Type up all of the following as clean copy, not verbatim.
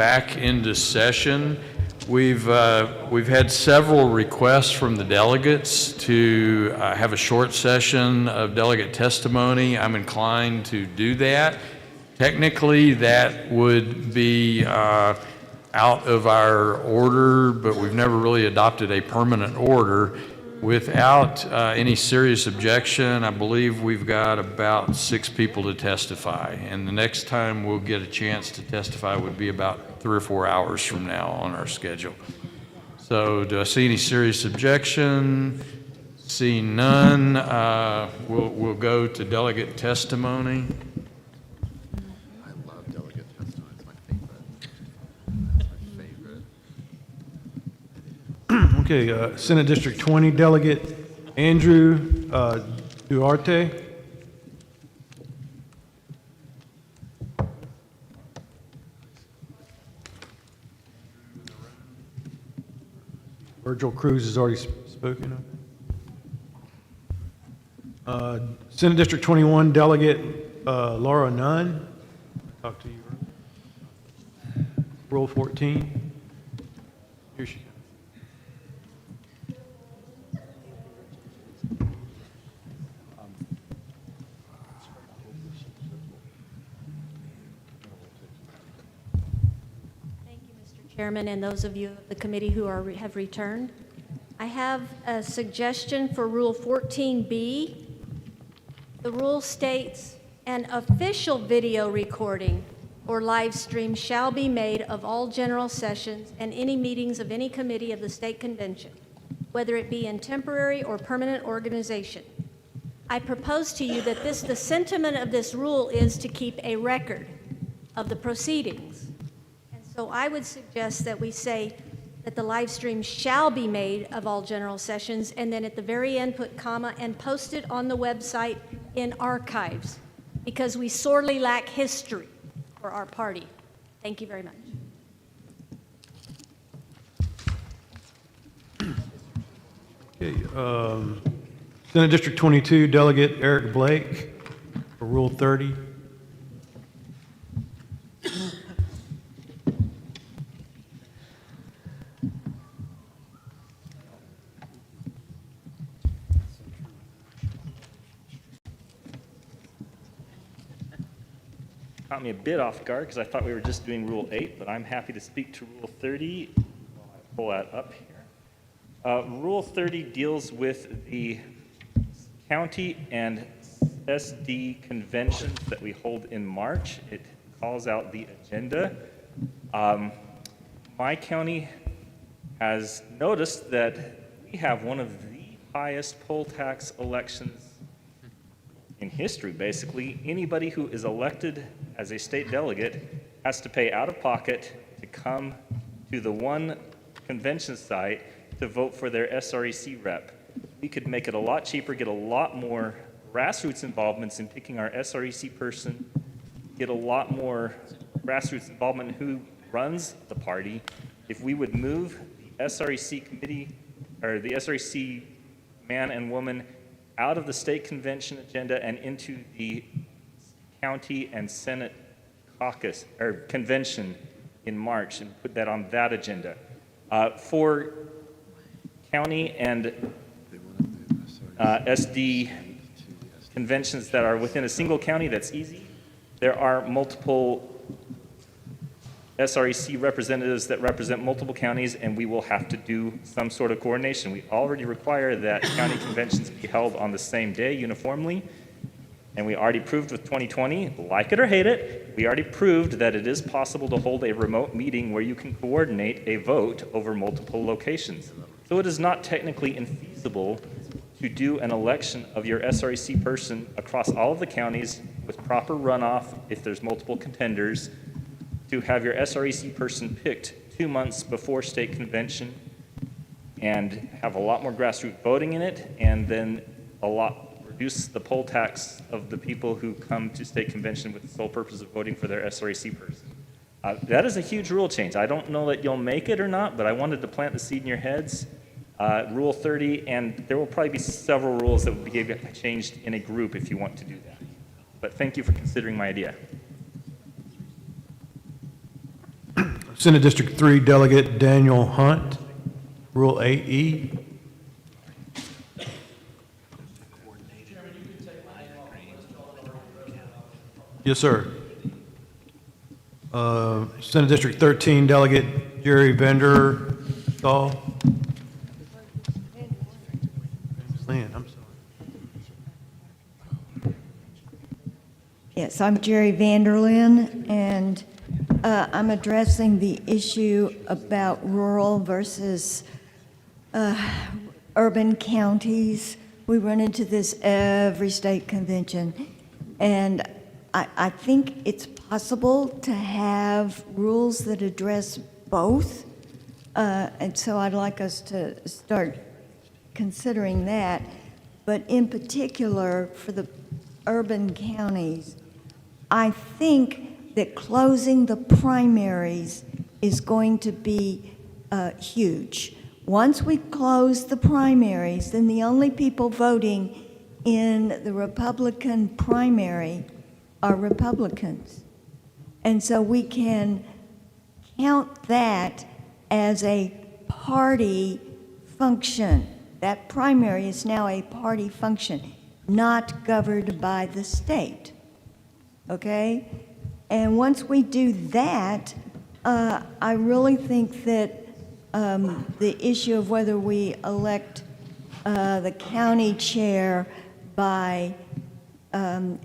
back into session. We've had several requests from the delegates to have a short session of delegate testimony. I'm inclined to do that. Technically, that would be out of our order, but we've never really adopted a permanent order. Without any serious objection, I believe we've got about 6 people to testify, and the next time we'll get a chance to testify would be about 3 or 4 hours from now on our schedule. So do I see any serious objection? Seeing none, we'll go to delegate testimony. I love delegate testimony. It's my favorite. It's my favorite. Okay, Senate District 20 Delegate Andrew Duarte. Virgil Cruz has already spoken. Senate District 21 Delegate Laura Nunn. Talk to you. Rule 14. Here she comes. Chairman, and those of you of the committee who have returned. I have a suggestion for Rule 14B. The rule states, an official video recording or live stream shall be made of all general sessions and any meetings of any committee of the state convention, whether it be in temporary or permanent organization. I propose to you that the sentiment of this rule is to keep a record of the proceedings. So I would suggest that we say that the live stream shall be made of all general sessions, and then at the very end put comma and post it on the website in archives, because we sorely lack history for our party. Thank you very much. Okay, Senate District 22 Delegate Eric Blake for Rule 30. Caught me a bit off guard because I thought we were just doing Rule 8, but I'm happy to speak to Rule 30 while I pull that up here. Rule 30 deals with the county and SD conventions that we hold in March. It calls out the agenda. My county has noticed that we have one of the highest poll tax elections in history, basically. Anybody who is elected as a state delegate has to pay out of pocket to come to the one convention site to vote for their SREC rep. We could make it a lot cheaper, get a lot more grassroots involvements in picking our SREC person, get a lot more grassroots involvement in who runs the party. If we would move the SREC committee, or the SREC man and woman out of the state convention agenda and into the county and Senate caucus or convention in March and put that on that agenda. For county and SD conventions that are within a single county, that's easy. There are multiple SREC representatives that represent multiple counties, and we will have to do some sort of coordination. We already require that county conventions be held on the same day uniformly, and we already proved with 2020, like it or hate it, we already proved that it is possible to hold a remote meeting where you can coordinate a vote over multiple locations. So it is not technically infeasible to do an election of your SREC person across all of the counties with proper runoff if there's multiple contenders, to have your SREC person picked 2 months before state convention and have a lot more grassroots voting in it, and then reduce the poll tax of the people who come to state convention with the sole purpose of voting for their SREC person. That is a huge rule change. I don't know that you'll make it or not, but I wanted to plant the seed in your heads. Rule 30, and there will probably be several rules that will be changed in a group if you want to do that. But thank you for considering my idea. Senate District 3 Delegate Daniel Hunt, Rule 8E. Yes, sir. Senate District 13 Delegate Jerry Vander Stahl. Lynn, I'm sorry. Yes, I'm Jerry Vanderlyn, and I'm addressing the issue about rural versus urban counties. We run into this every state convention, and I think it's possible to have rules that address both, and so I'd like us to start considering that. But in particular, for the urban counties, I think that closing the primaries is going to be huge. Once we close the primaries, then the only people voting in the Republican primary are Republicans. And so we can count that as a party function. That primary is now a party function, not governed by the state. Okay? And once we do that, I really think that the issue of whether we elect the county chair by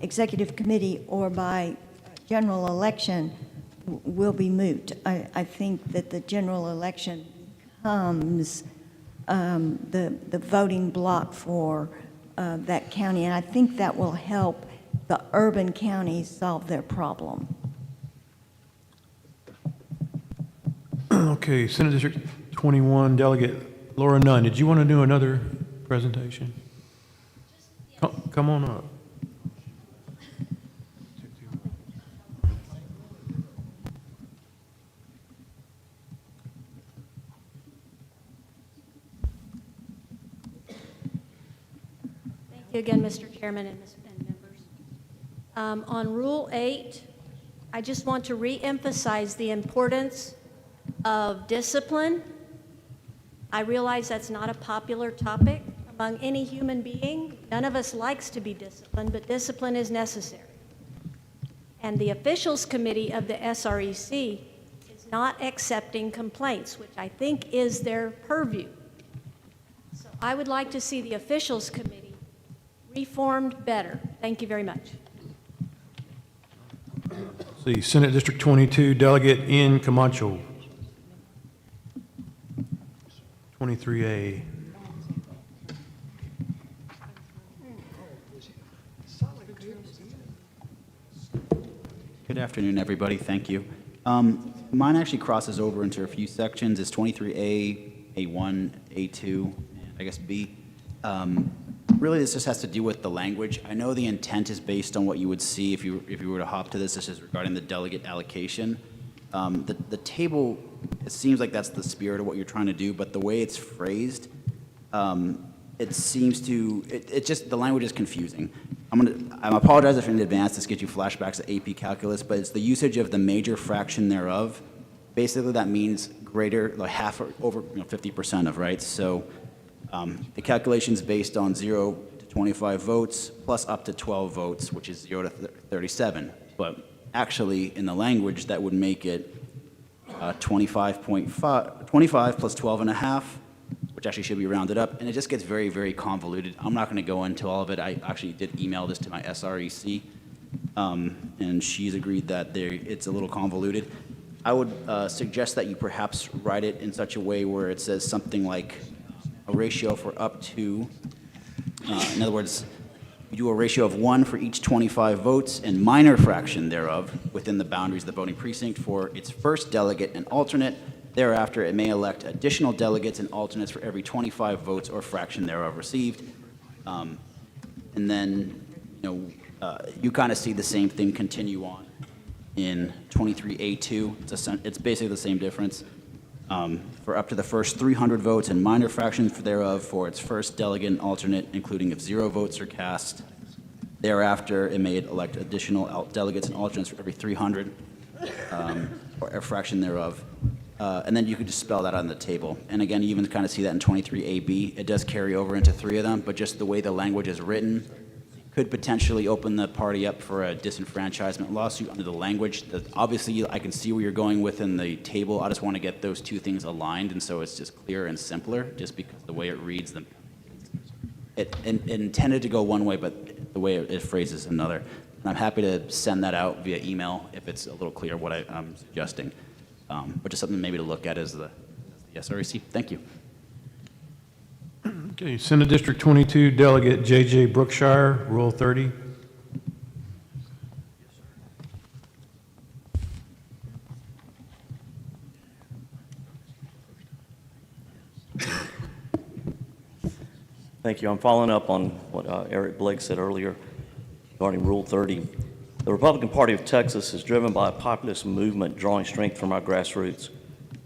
executive committee or by general election will be moot. I think that the general election becomes the voting block for that county, and I think that will help the urban counties solve their problem. Okay, Senate District 21 Delegate Laura Nunn, did you want to do another presentation? Come on up. Thank you again, Mr. Chairman and members. On Rule 8, I just want to reemphasize the importance of discipline. I realize that's not a popular topic among any human being. None of us likes to be disciplined, but discipline is necessary. And the Officials Committee of the SREC is not accepting complaints, which I think is their purview. So I would like to see the Officials Committee reformed better. Thank you very much. See, Senate District 22 Delegate Ian Camacho, 23A. Good afternoon, everybody. Thank you. Mine actually crosses over into a few sections. It's 23A, A1, A2, and I guess B. Really, this just has to do with the language. I know the intent is based on what you would see if you were to hop to this. This is regarding the delegate allocation. The table, it seems like that's the spirit of what you're trying to do, but the way it's phrased, it seems to, it just, the language is confusing. I apologize if in advance this gives you flashbacks to AP calculus, but it's the usage of the major fraction thereof. Basically, that means greater, like half or over 50% of, right? So the calculation is based on 0 to 25 votes plus up to 12 votes, which is 0 to 37. But actually, in the language, that would make it 25 plus 12 and a half, which actually should be rounded up, and it just gets very, very convoluted. I'm not going to go into all of it. I actually did email this to my SREC, and she's agreed that it's a little convoluted. I would suggest that you perhaps write it in such a way where it says something like a ratio for up to, in other words, you do a ratio of 1 for each 25 votes and minor fraction thereof within the boundaries of the voting precinct for its first delegate and alternate. Thereafter, it may elect additional delegates and alternates for every 25 votes or fraction thereof received. And then, you kind of see the same thing continue on in 23A2. It's basically the same difference. For up to the first 300 votes and minor fractions thereof for its first delegate and alternate, including if 0 votes are cast. Thereafter, it may elect additional delegates and alternates for every 300. or a fraction thereof. And then you could just spell that on the table. And again, you even kind of see that in 23AB. It does carry over into 3 of them, but just the way the language is written could potentially open the party up for a disenfranchisement lawsuit under the language. Obviously, I can see where you're going within the table. I just want to get those two things aligned, and so it's just clearer and simpler, just because the way it reads them. It intended to go one way, but the way it phrases another. And I'm happy to send that out via email if it's a little clear what I'm suggesting. But just something maybe to look at as the SREC. Thank you. Okay, Senate District 22, Delegate J.J. Brookshire, Rule 30. Thank you. I'm following up on what Eric Blake said earlier regarding Rule 30. The Republican Party of Texas is driven by a populist movement drawing strength from our grassroots.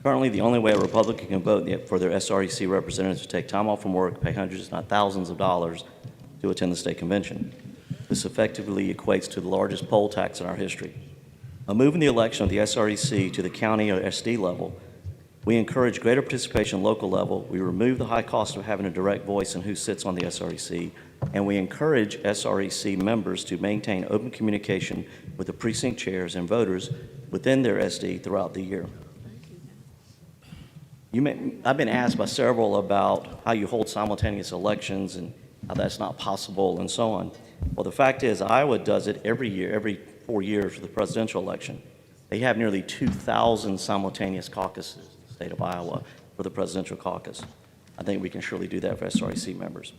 Currently, the only way a Republican can vote for their SREC representatives is to take time off from work, pay hundreds, if not thousands of dollars to attend the state convention. This effectively equates to the largest poll tax in our history. By moving the election of the SREC to the county or SD level, we encourage greater participation at local level, we remove the high cost of having a direct voice in who sits on the SREC, and we encourage SREC members to maintain open communication with the precinct chairs and voters within their SD throughout the year. I've been asked by several about how you hold simultaneous elections and how that's not possible and so on. Well, the fact is Iowa does it every year, every 4 years for the presidential election. They have nearly 2,000 simultaneous caucuses in the state of Iowa for the presidential caucus. I think we can surely do that for SREC members.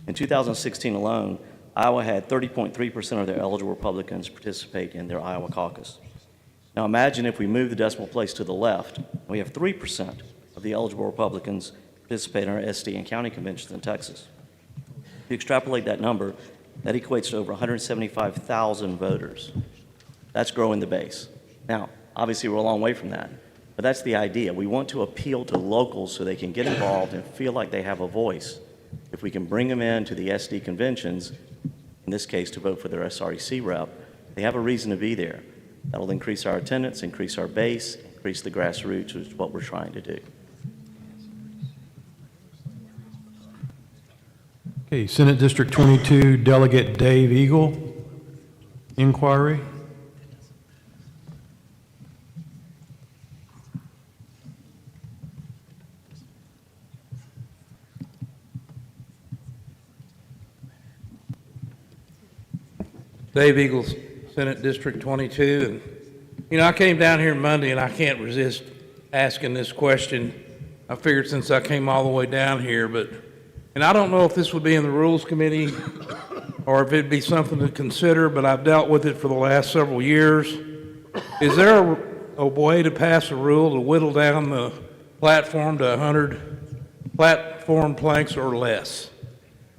In 2016 alone, Iowa had 30.3% of their eligible Republicans participate in their Iowa caucus. Now imagine if we move the decimal place to the left, we have 3% of the eligible Republicans participate in our SD and county conventions in Texas. If you extrapolate that number, that equates to over 175,000 voters. That's growing the base. Now, obviously, we're a long way from that, but that's the idea. We want to appeal to locals so they can get involved and feel like they have a voice. If we can bring them into the SD conventions, in this case, to vote for their SREC rep, they have a reason to be there. That'll increase our attendance, increase our base, increase the grassroots, which is what we're trying to do. Okay, Senate District 22, Delegate Dave Eagle, inquiry. Dave Eagles, Senate District 22, and I came down here Monday and I can't resist asking this question. I figured since I came all the way down here, and I don't know if this would be in the Rules Committee or if it'd be something to consider, but I've dealt with it for the last several years. Is there a way to pass a rule to whittle down the platform to 100 platform planks or less?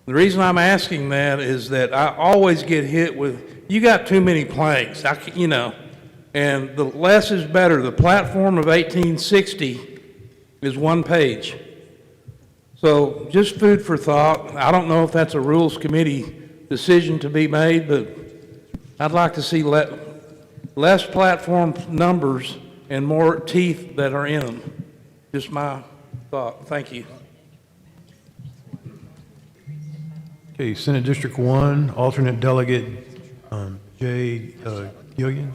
The reason I'm asking that is that I always get hit with, you got too many planks, and the less is better. The platform of 1860 is 1 page. So just food for thought. I don't know if that's a Rules Committee decision to be made, but I'd like to see less platform numbers and more teeth that are in them. Just my thought. Thank you. Okay, Senate District 1, alternate delegate Jay Gillian.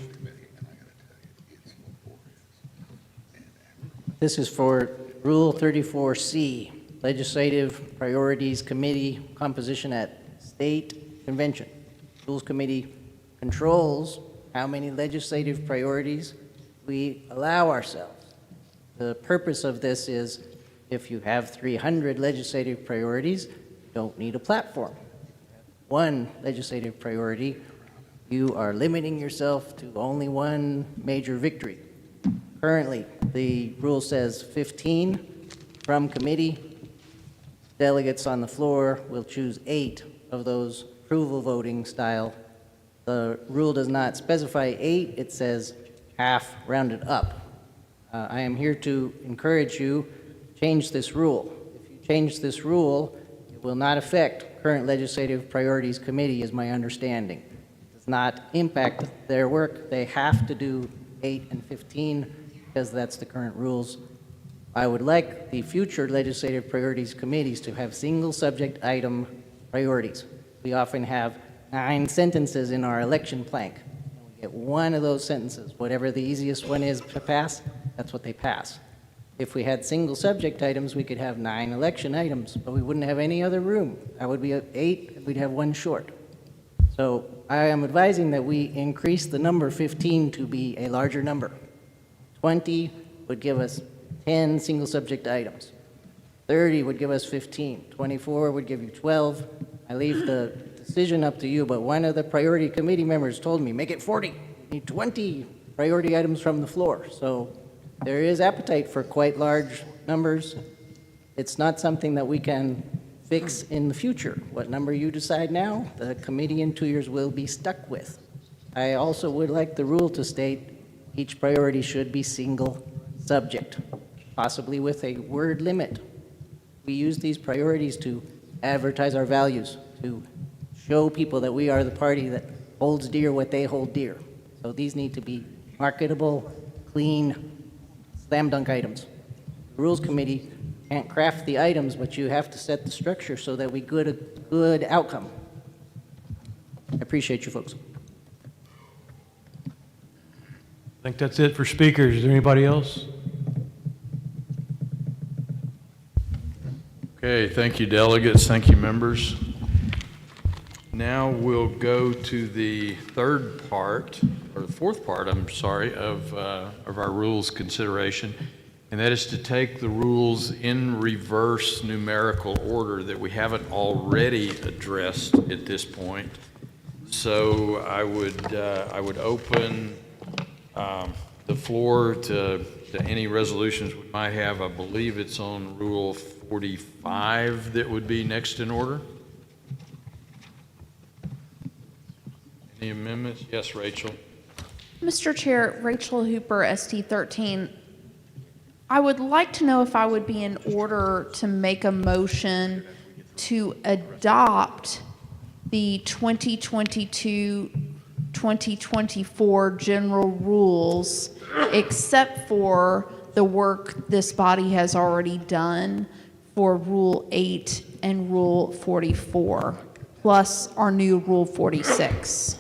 This is for Rule 34C, Legislative Priorities Committee composition at State Convention. Rules Committee controls how many legislative priorities we allow ourselves. The purpose of this is if you have 300 legislative priorities, you don't need a platform. One legislative priority, you are limiting yourself to only one major victory. Currently, the rule says 15 from committee. Delegates on the floor will choose 8 of those approval voting style. The rule does not specify 8, it says half rounded up. I am here to encourage you, change this rule. If you change this rule, it will not affect current Legislative Priorities Committee, is my understanding. It does not impact their work. They have to do 8 and 15, because that's the current rules. I would like the future legislative priorities committees to have single subject item priorities. We often have 9 sentences in our election plank. We get one of those sentences, whatever the easiest one is to pass, that's what they pass. If we had single subject items, we could have 9 election items, but we wouldn't have any other room. That would be 8, and we'd have 1 short. So I am advising that we increase the number 15 to be a larger number. 20 would give us 10 single subject items. 30 would give us 15. 24 would give you 12. I leave the decision up to you, but one of the priority committee members told me, make it 40. We need 20 priority items from the floor. So there is appetite for quite large numbers. It's not something that we can fix in the future. What number you decide now, the committee in 2 years will be stuck with. I also would like the rule to state each priority should be single subject, possibly with a word limit. We use these priorities to advertise our values, to show people that we are the party that holds dear what they hold dear. So these need to be marketable, clean, slam dunk items. The Rules Committee can't craft the items, but you have to set the structure so that we get a good outcome. I appreciate you folks. I think that's it for speakers. Is there anybody else? Okay, thank you, delegates. Thank you, members. Now we'll go to the third part, or the fourth part, I'm sorry, of our rules consideration, and that is to take the rules in reverse numerical order that we haven't already addressed at this point. So I would open the floor to any resolutions we might have. I believe it's on Rule 45 that would be next in order. Any amendments? Yes, Rachel. Mr. Chair, Rachel Hooper, ST 13. I would like to know if I would be in order to make a motion to adopt the 2022-2024 general rules, except for the work this body has already done for Rule 8 and Rule 44, plus our new Rule 46.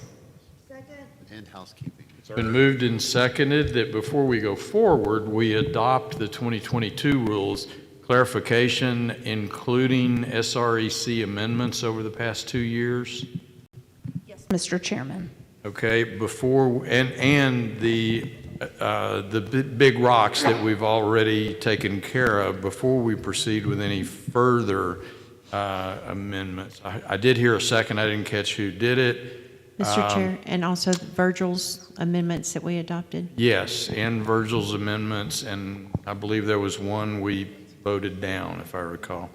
And housekeeping. It's been moved and seconded that before we go forward, we adopt the 2022 rules. Clarification, including SREC amendments over the past 2 years? Yes, Mr. Chairman. Okay, before, and the big rocks that we've already taken care of, before we proceed with any further amendments. I did hear a second, I didn't catch who did it. Mr. Chair, and also Virgil's amendments that we adopted. Yes, and Virgil's amendments, and I believe there was one we voted down, if I recall.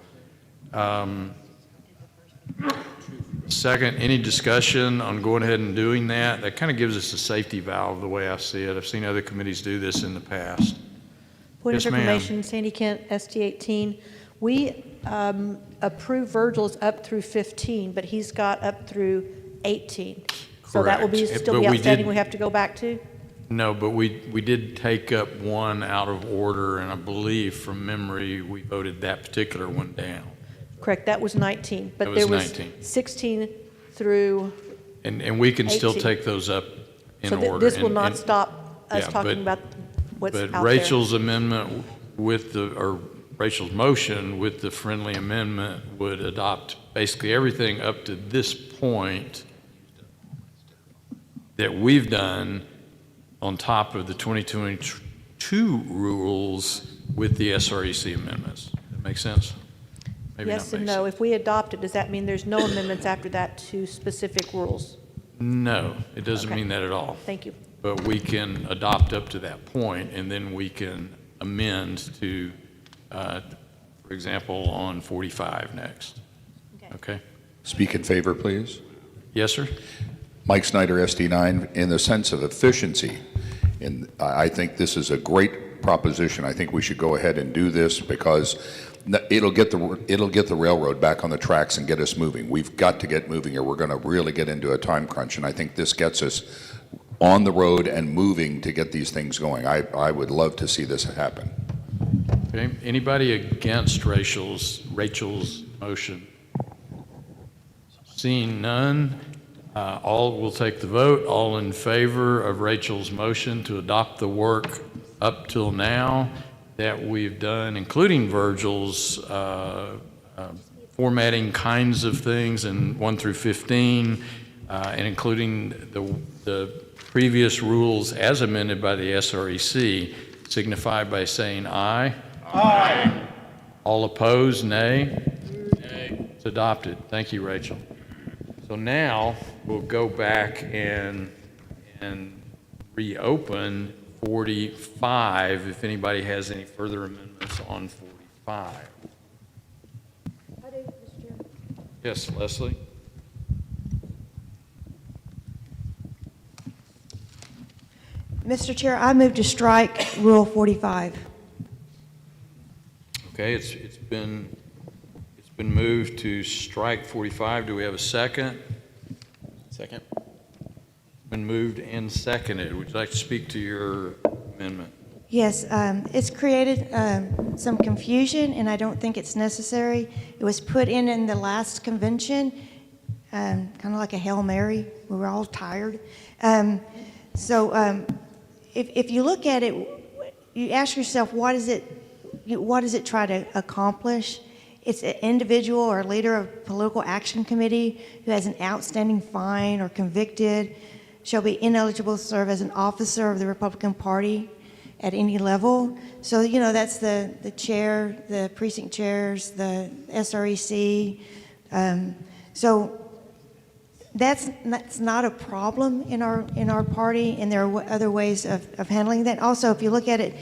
Second, any discussion on going ahead and doing that? That kind of gives us a safety valve, the way I see it. I've seen other committees do this in the past. Point Yes, of ma'am. information, Sandy Kent, ST 18. We approved Virgil's up through 15, but he's got up through 18. So that will be Correct. still But be we outstanding, did- we have to go back to? No, but we did take up one out of order, and I believe from memory, we voted that particular one down. Correct, that was 19. That But was there was 19. 16 through, And we can still 18. take those up in so order. this will And- not and- stop us yeah, talking about what's out there. But Rachel's amendment or Rachel's motion with the friendly amendment would adopt basically everything up to this point that we've done on top of the 2022 rules with the SREC amendments. That make sense? Maybe not Yes and make no. sense. If we adopt it, does that mean there's no amendments after that to specific rules? No, it doesn't Okay. mean that at all. Thank you. But we can adopt up to that point, and then we can amend to, for example, on 45 next. Okay? Speak in favor, please. Yes, sir? Mike Snyder, SD9. In the sense of efficiency, and I think this is a great proposition. I think we should go ahead and do this because it'll get the railroad back on the tracks and get us moving. We've got to get moving, or we're going to really get into a time crunch. And I think this gets us on the road and moving to get these things going. I would love to see this happen. Okay, anybody against Rachel's motion? Seeing none, all will take the vote. All in favor of Rachel's motion to adopt the work up till now that we've done, including Virgil's formatting kinds of things in 1 through 15, and including the previous rules as amended by the SREC, signify by saying aye. Aye. All opposed, nay? Nay. It's adopted. Thank you, Rachel. So now we'll go back and reopen 45 if anybody has any further amendments on 45. I do, Mr. Chairman. Yes, Leslie? Mr. Chair, I move to strike Rule 45. Okay, it's been moved to strike 45. Do we have a second? Second. Been moved and seconded. Would you like to speak to your amendment? Yes, it's created some confusion, and I don't think it's necessary. It was put in the last convention, kind of like a Hail Mary. We were all tired. If you look at it, you ask yourself, what does it try to accomplish? It's an individual or leader of a political action committee who has an outstanding fine or convicted shall be ineligible to serve as an officer of the Republican Party at any level. So, that's the chair, the precinct chairs, the SREC. So that's not a problem in our party, and there are other ways of handling that. Also, if you look at it,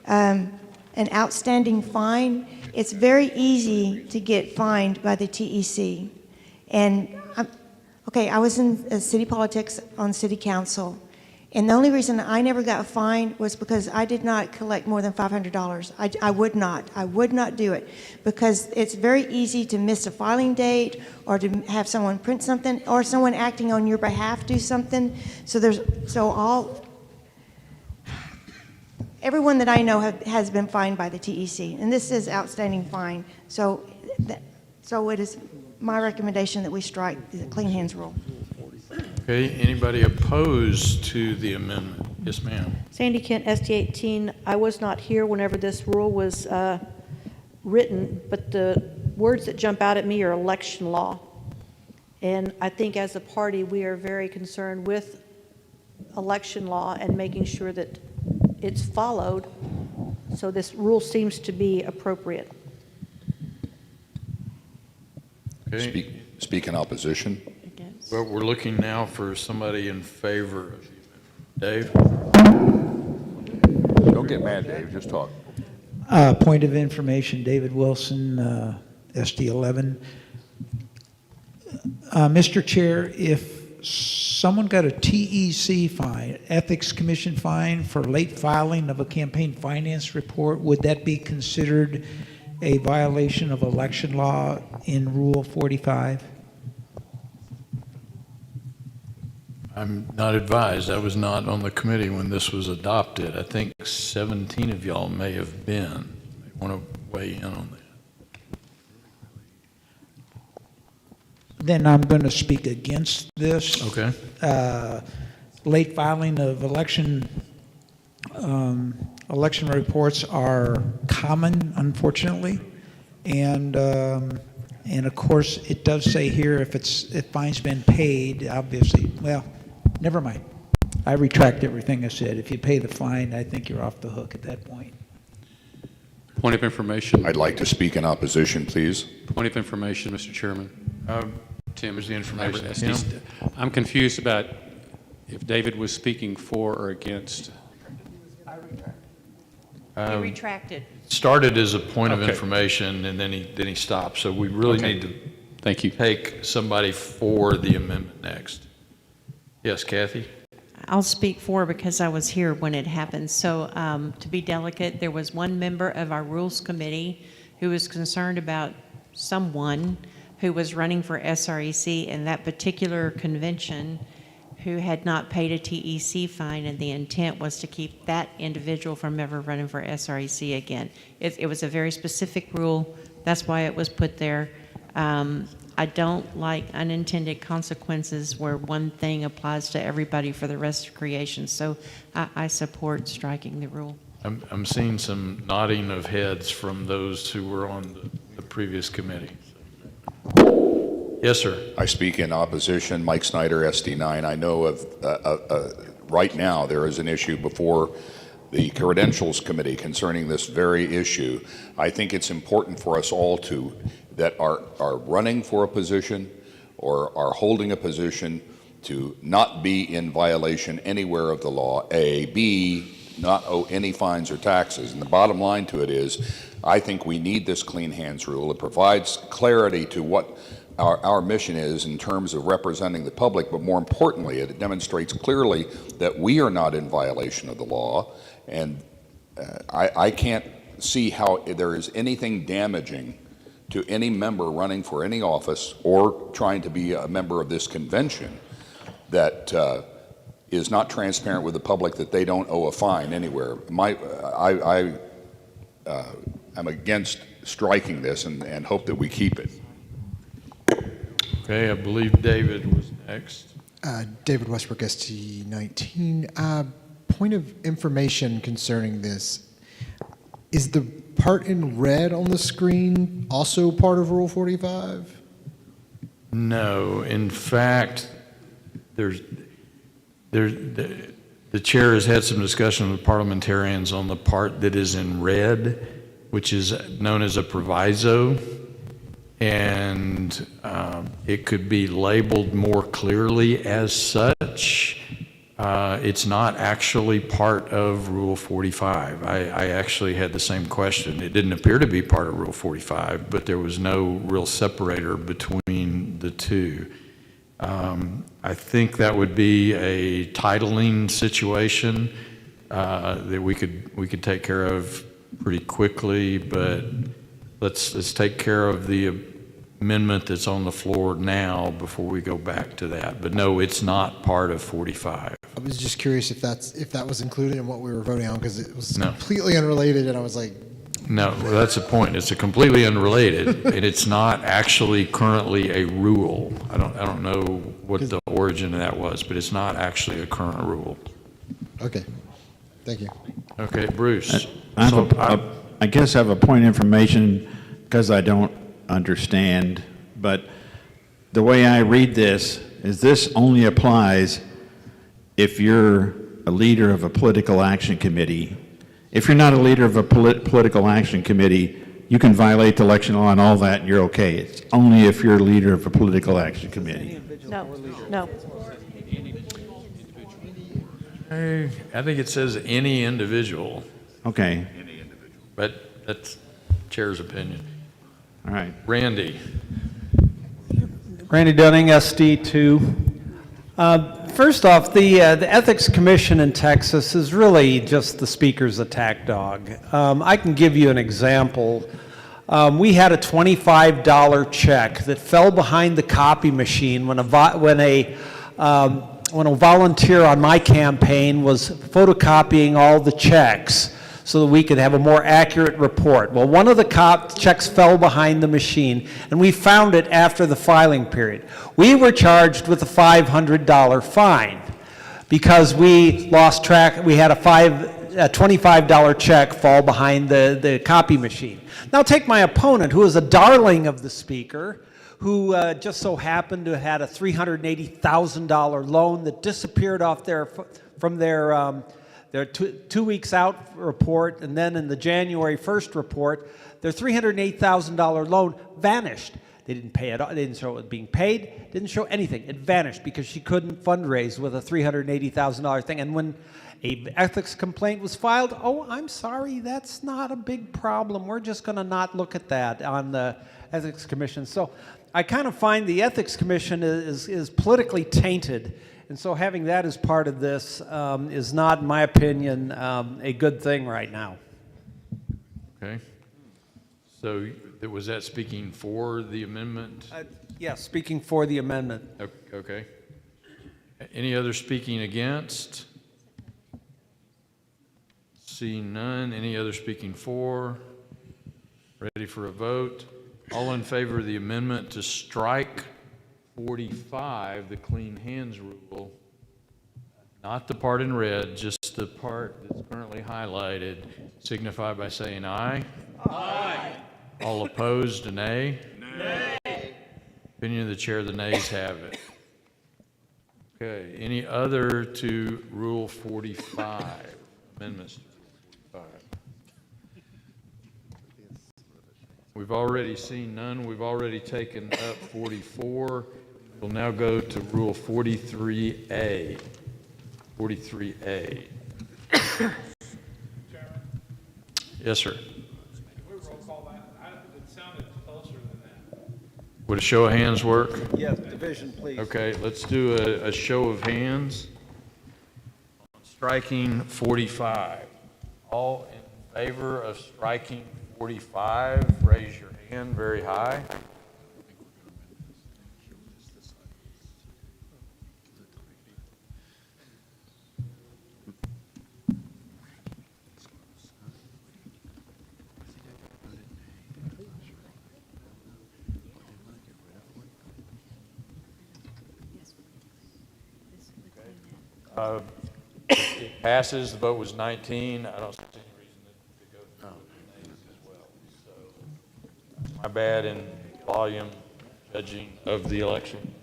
an outstanding fine, it's very easy to get fined by the TEC. And I was in city politics on city council, and the only reason I never got fined was because I did not collect more than $500. I would not do it, because it's very easy to miss a filing date, or to have someone print something, or someone acting on your behalf do something. Everyone that I know has been fined by the TEC, and this is outstanding fine. So it is my recommendation that we strike the clean hands rule. Okay, anybody opposed to the amendment? Yes, ma'am. Sandy Kent, SD18. I was not here whenever this rule was written, but the words that jump out at me are election law. And I think as a party, we are very concerned with election law and making sure that it's followed. So this rule seems to be appropriate. Okay. Speak in opposition. Well, we're looking now for somebody in favor of the amendment. Dave? Don't get mad, Dave, just talk. Point of information, David Wilson, SD11. Mr. Chair, if someone got a TEC fine, Ethics Commission fine, for late filing of a campaign finance report, would that be considered a violation of election law in Rule 45? I'm not advised. I was not on the committee when this was adopted. I think 17 of y'all may have been. They want to weigh in on that. Then I'm going to speak against this. Okay. Late filing of election reports are common, unfortunately, and of course it does say here if fine's been paid, obviously. Well, never mind. I retract everything I said. If you pay the fine, I think you're off the hook at that point. Point of information. I'd like to speak in opposition, please. Point of information, Mr. Chairman. Tim, is the information? I'm confused about if David was speaking for or against. He retracted. Started as a point of Okay. information, and then he stopped. So we really Okay. need to Thank you. take somebody for the amendment next. Yes, Kathy? I'll speak for because I was here when it happened. So to be delicate, there was one member of our Rules Committee who was concerned about someone who was running for SREC in that particular convention who had not paid a TEC fine, and the intent was to keep that individual from ever running for SREC again. It was a very specific rule. That's why it was put there. I don't like unintended consequences where one thing applies to everybody for the rest of creation. So I support striking the rule. I'm seeing some nodding of heads from those who were on the previous committee. Yes, sir. I speak in opposition. Mike Snyder, SD9. I know of, right now, there is an issue before the Credentials Committee concerning this very issue. I think it's important for us all that are running for a position or are holding a position to not be in violation anywhere of the law, A. B, not owe any fines or taxes. And the bottom line to it is, I think we need this clean hands rule. It provides clarity to what our mission is in terms of representing the public, but more importantly, it demonstrates clearly that we are not in violation of the law. And I can't see how there is anything damaging to any member running for any office or trying to be a member of this convention that is not transparent with the public, that they don't owe a fine anywhere. I am against striking this and hope that we keep it. Okay, I believe David was next. David Westbrook, ST 19. Point of information concerning this. Is the part in red on the screen also part of Rule 45? No, in fact, the chair has had some discussion with parliamentarians on the part that is in red, which is known as a proviso, and it could be labeled more clearly as such. It's not actually part of Rule 45. I actually had the same question. It didn't appear to be part of Rule 45, but there was no real separator between the two. I think that would be a titling situation that we could take care of pretty quickly, but let's take care of the amendment that's on the floor now before we go back to that. But no, it's not part of 45. I was just curious if that was included in what we were voting on, because it was No. completely unrelated, and I was like, No, well, that's the point. It's a completely unrelated, and it's not actually currently a rule. I don't know what the origin of that was, but it's not actually a current rule. okay, thank you. Okay, Bruce. I guess I have a point of information because I don't understand, but the way I read this is this only applies if you're a leader of a political action committee. If you're not a leader of a political action committee, you can violate the election law and all that, and you're okay. It's only if you're a leader of a political action committee. No. I think it says any individual, Okay, but that's chair's opinion. all right. Randy. Randy Dunning, SD2. First off, the Ethics Commission in Texas is really just the Speaker's attack dog. I can give you an example. We had a $25 check that fell behind the copy machine when a volunteer on my campaign was photocopying all the checks so that we could have a more accurate report. Well, one of the checks fell behind the machine, and we found it after the filing period. We were charged with a $500 fine because we lost track. We had a $25 check fall behind the copy machine. Now take my opponent, who is a darling of the Speaker, who just so happened to have had a $380,000 loan that disappeared off from their 2 weeks out report, and then in the January 1st report, their $308,000 loan vanished. They didn't pay it. They didn't show it was being paid. Didn't show anything. It vanished because she couldn't fundraise with a $380,000 thing. And when an ethics complaint was filed, oh, I'm sorry, that's not a big problem. We're just going to not look at that on the Ethics Commission. So I kind of find the Ethics Commission is politically tainted. And so having that as part of this is not, in my opinion, a good thing right now. Okay. So was that speaking for the amendment? Yes, speaking for the amendment. Okay. Any other speaking against? Seeing none. Any other speaking for? Ready for a vote? All in favor of the amendment to strike 45, the clean hands rule, not the part in red, just the part that's currently highlighted, signify by saying aye. Aye. All opposed, a nay. Nay. Opinion of the chair, the nays have it. Okay, any other to Rule 45? Amendments to Rule 45. We've already seen none. We've already taken up 44. We'll now go to Rule 43A. 43A. Yes, sir. Would a show of hands work? Yes, division, please. Okay, let's do a show of hands. Striking 45. All in favor of striking 45, raise your hand very high. It passes. The vote was 19. I don't see any reason to go through the nays as well. So, my bad in volume judging of the election.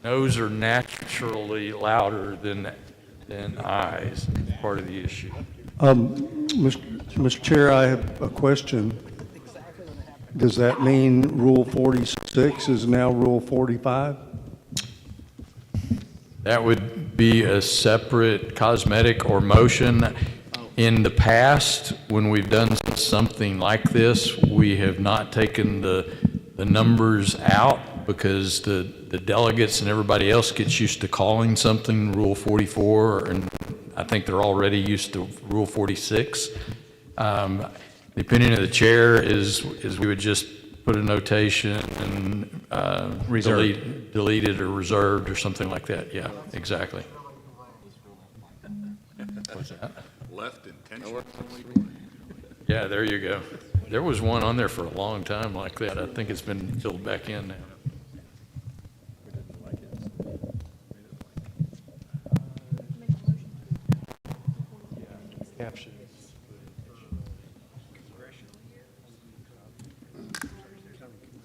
Noes are naturally louder than ayes. Part of the issue. Mr. Chair, I have a question. Does that mean Rule 46 is now Rule 45? That would be a separate cosmetic or motion. In the past, when we've done something like this, we have not taken the numbers out because the delegates and everybody else gets used to calling something Rule 44, and I think they're already used to Rule 46. The opinion of the chair is we would just put a notation and delete it or reserved or something like that. Yeah, exactly. What's that? Left intentionally. Yeah, there you go. There was one on there for a long time like that. I think it's been filled back in now.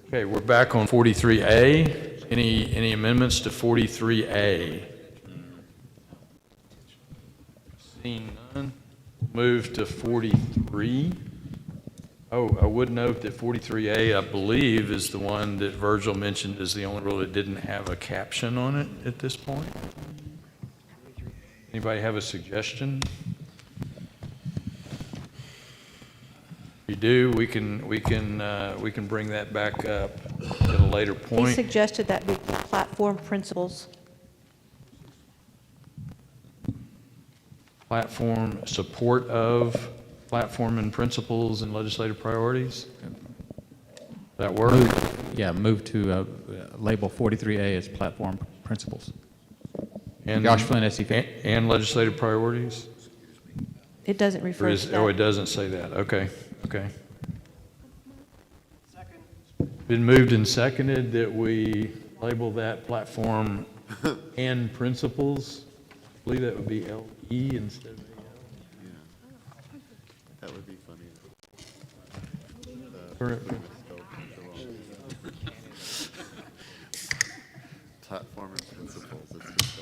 Okay, we're back on 43A. Any amendments to 43A? Seeing none, move to 43. Oh, I would note that 43A, I believe, is the one that Virgil mentioned as the only rule that didn't have a caption on it at this point. Anybody have a suggestion? If you do, we can bring that back up at a later He point. suggested that be platform principles. Platform, support of platform and principles and legislative priorities? That work? Move to label 43A as platform principles. And Josh Flynn, SC. And legislative priorities? It doesn't refer to that. Oh, it doesn't say that. Okay, okay. Been moved and seconded that we label that platform and principles. I believe that would be LE instead of AL. That would be funny. Platform and principles. It's just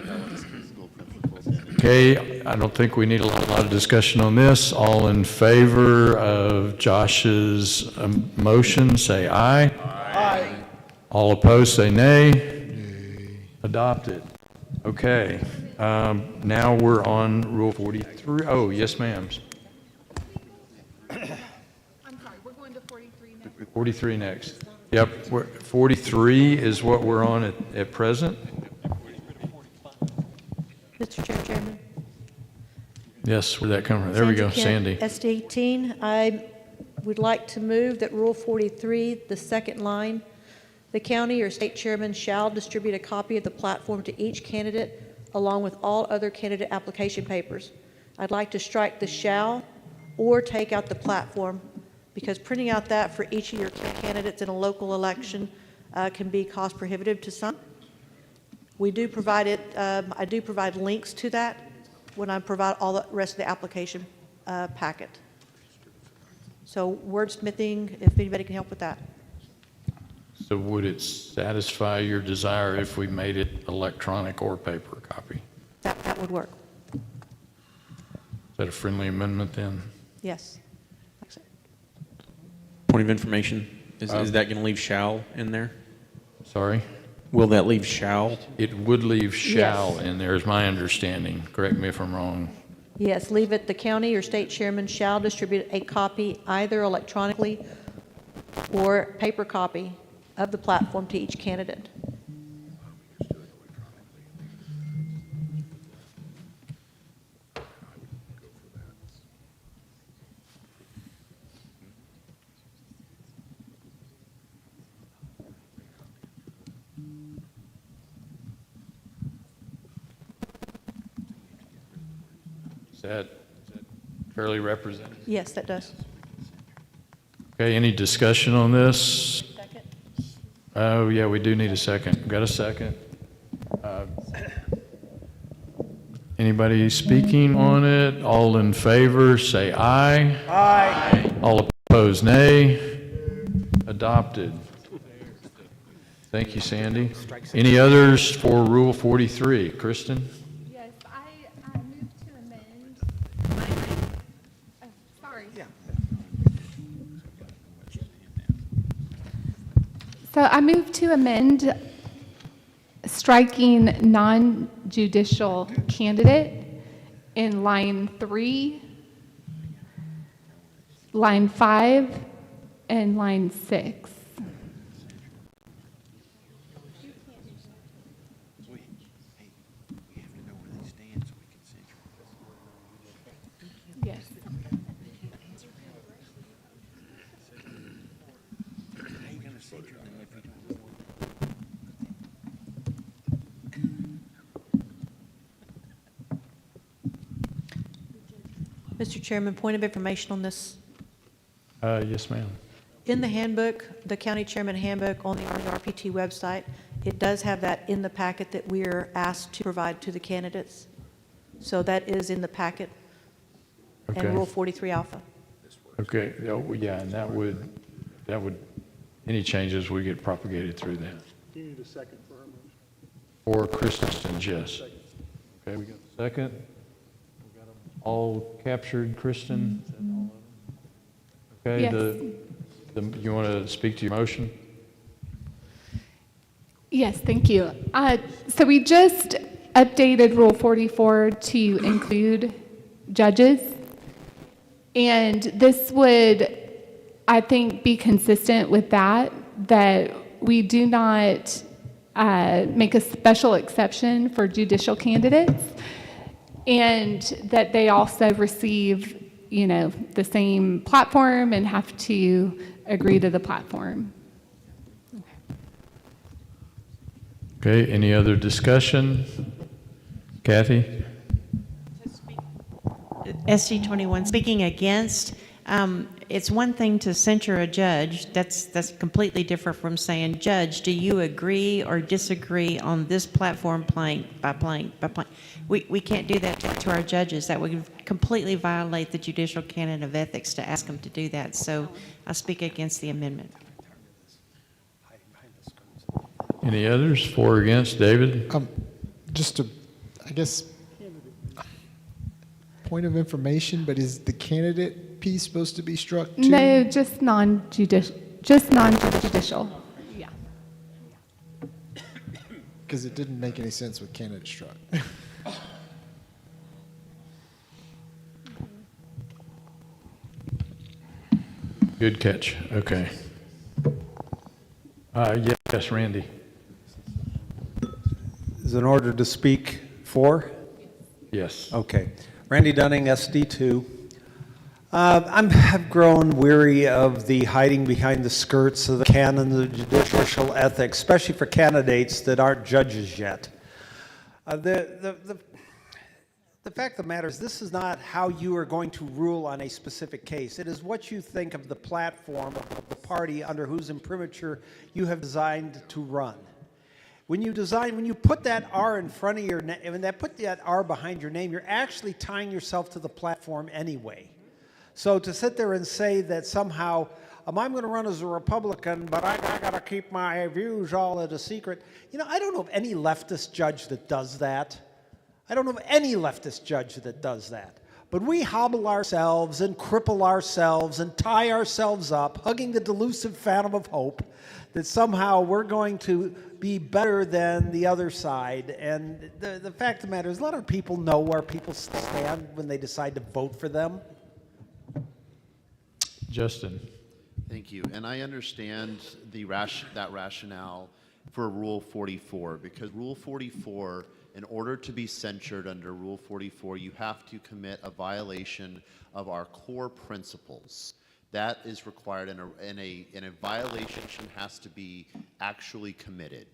elementary school principles. Okay, I don't think we need a lot of discussion on this. All in favor of Josh's motion, say aye. Aye. All opposed, say nay. Nay. Adopted. Okay, now we're on Rule 43. Oh, yes, ma'am. I'm sorry, we're going to 43 next. 43 next. Yep, 43 is what we're on at present. Mr. Chairman. Yes, where'd that come from? There we go, Sandy. SD 18, I would like to move that Rule 43, the second line, The county or state chairman shall distribute a copy of the platform to each candidate along with all other candidate application papers. I'd like to strike the shall or take out the platform, because printing out that for each of your candidates in a local election can be cost prohibitive to some. We do provide it, I do provide links to that when I provide all the rest of the application packet. So wordsmithing, if anybody can help with that. So would it satisfy your desire if we made it electronic or paper copy? That would work, Is that a friendly amendment then? yes. Point of information, is that going to leave shall in there? Sorry? Will that leave shall? It would leave shall Yes. in there, is my understanding. Correct me if I'm wrong. Yes, leave it, the county or state chairman shall distribute a copy either electronically or paper copy of the platform to each candidate. Is that fairly representative? Yes, that does. Okay, any discussion on this? Oh, yeah, we do need a second. Got a second? Anybody speaking on it? All in favor, say aye. Aye. All opposed, nay. Adopted. Thank you, Sandy. Any others for Rule 43? Kristen? Yes, I move to amend. Sorry. So I move to amend striking non-judicial candidate in line 3, line 5, and line 6. Yes. Mr. Chairman, point of information on this. Yes, ma'am. In the handbook, the county chairman handbook on the RPT website, it does have that in the packet that we are asked to provide to the candidates. So that is in the packet Okay. and Rule 43 Alpha. Okay, yeah, and that would, any changes would get propagated through that. Do you need a second for her motion? For Kristen, yes. Okay, we got the second. We got them all captured, Kristen? Okay, Yes. you want to speak to your motion? Yes, thank you. So we just updated Rule 44 to include judges. And this would, I think, be consistent with that we do not make a special exception for judicial candidates, and that they also receive, the same platform and have to agree to the platform. Okay, any other discussion? Kathy? SD 21, speaking against, it's one thing to censure a judge. That's completely different from saying, Judge, do you agree or disagree on this platform blank by blank by blank? We can't do that to our judges. That would completely violate the Judicial Canon of Ethics to ask them to do that. So I speak against the amendment. Any others? For or against? David? Just a, I guess, point of information, but is the candidate piece supposed to be struck too? No, just non-judicial. Yeah. Because it didn't make any sense with candidate struck. Good catch. Okay. Yes, Randy. Is it in order to speak for? Yes. Okay. Randy Dunning, SD2. I've grown weary of the hiding behind the skirts of the canons of judicial ethics, especially for candidates that aren't judges yet. The fact of the matter is, this is not how you are going to rule on a specific case. It is what you think of the platform of the party under whose imprimatur you have designed to run. When you put that R in front of your name, and put that R behind your name, you're actually tying yourself to the platform anyway. So to sit there and say that somehow, I'm going to run as a Republican, but I got to keep my views all at a secret. You know, I don't know of any leftist judge that does that. I don't know of any leftist judge that does that. But we hobble ourselves and cripple ourselves and tie ourselves up, hugging the delusive phantom of hope that somehow we're going to be better than the other side. And the fact of the matter is, let our people know where people stand when they decide to vote for them. Justin. Thank you. And I understand that rationale for Rule 44, because Rule 44, in order to be censured under Rule 44, you have to commit a violation of our core principles. That is required, and a violation has to be actually committed.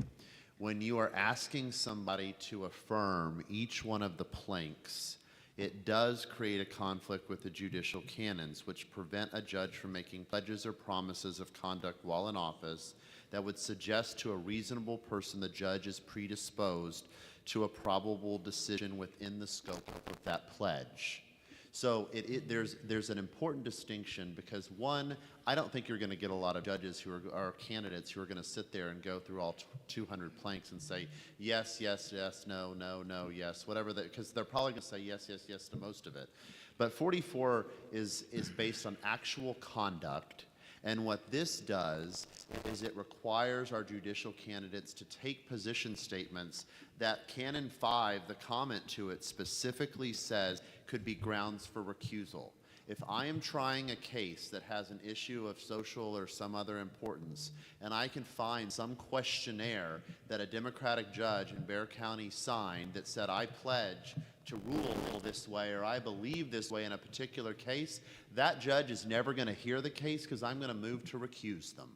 When you are asking somebody to affirm each one of the planks, it does create a conflict with the judicial canons, which prevent a judge from making pledges or promises of conduct while in office that would suggest to a reasonable person the judge is predisposed to a probable decision within the scope of that pledge. So there's an important distinction, because one, I don't think you're going to get a lot of judges who are candidates who are going to sit there and go through all 200 planks and say yes, yes, yes, no, no, no, yes, whatever, because they're probably going to say yes, yes, yes to most of it. But 44 is based on actual conduct. And what this does is it requires our judicial candidates to take position statements that Canon 5, the comment to it, specifically says could be grounds for recusal. If I am trying a case that has an issue of social or some other importance, and I can find some questionnaire that a Democratic judge in Bexar County signed that said, I pledge to rule this way, or I believe this way in a particular case, that judge is never going to hear the case, because I'm going to move to recuse them.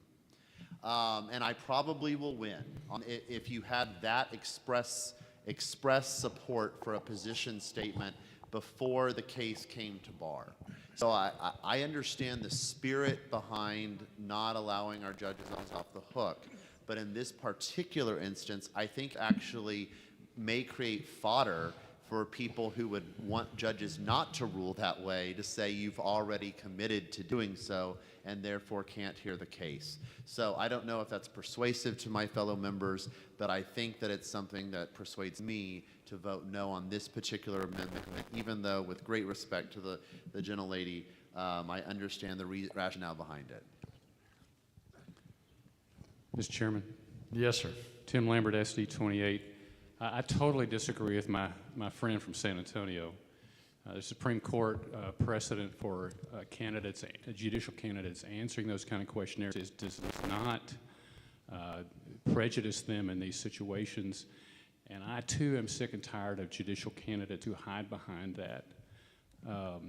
And I probably will win if you had that express support for a position statement before the case came to bar. So I understand the spirit behind not allowing our judges off the hook, but in this particular instance, I think actually may create fodder for people who would want judges not to rule that way, to say you've already committed to doing so and therefore can't hear the case. So I don't know if that's persuasive to my fellow members, but I think that it's something that persuades me to vote no on this particular amendment, even though, with great respect to the gentlelady, I understand the rationale behind it. Mr. Chairman? Yes, sir. Tim Lambert, SD 28. I totally disagree with my friend from San Antonio. The Supreme Court precedent for candidates, judicial candidates, answering those kind of questionnaires does not prejudice them in these situations. And I, too, am sick and tired of judicial candidates who hide behind that. Our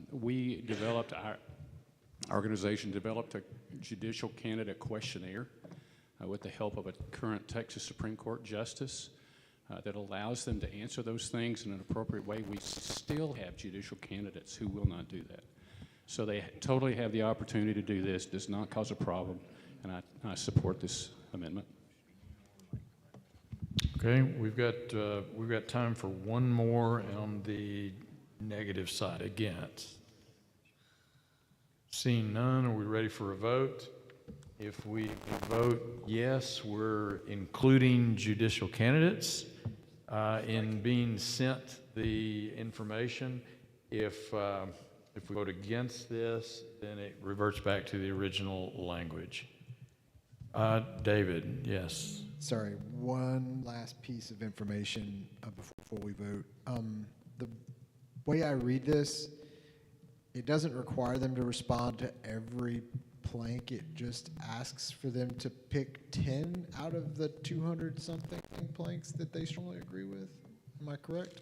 organization developed a judicial candidate questionnaire with the help of a current Texas Supreme Court justice that allows them to answer those things in an appropriate way. We still have judicial candidates who will not do that. So they totally have the opportunity to do this, does not cause a problem, and I support this amendment. Okay, we've got time for one more on the negative side, against. Seeing none, are we ready for a vote? If we vote yes, we're including judicial candidates in being sent the information. If we vote against this, then it reverts back to the original language. David, yes. Sorry, one last piece of information before we vote. The way I read this, it doesn't require them to respond to every plank. It just asks for them to pick 10 out of the 200-something planks that they strongly agree with. Am I correct?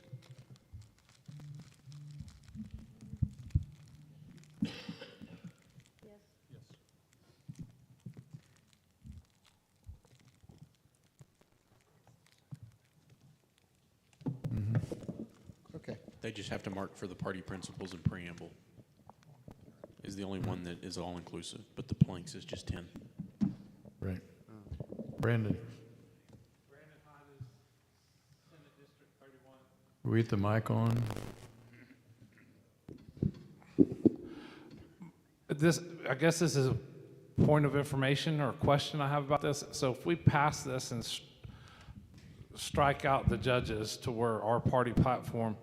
They just have to mark for the party principles and preamble. Is the only one that is all-inclusive, but the planks is just 10. Right. Brandon. We get the mic on? I guess this is a point of information or a question I have about this. So if we pass this and strike out the judges to where our party platform,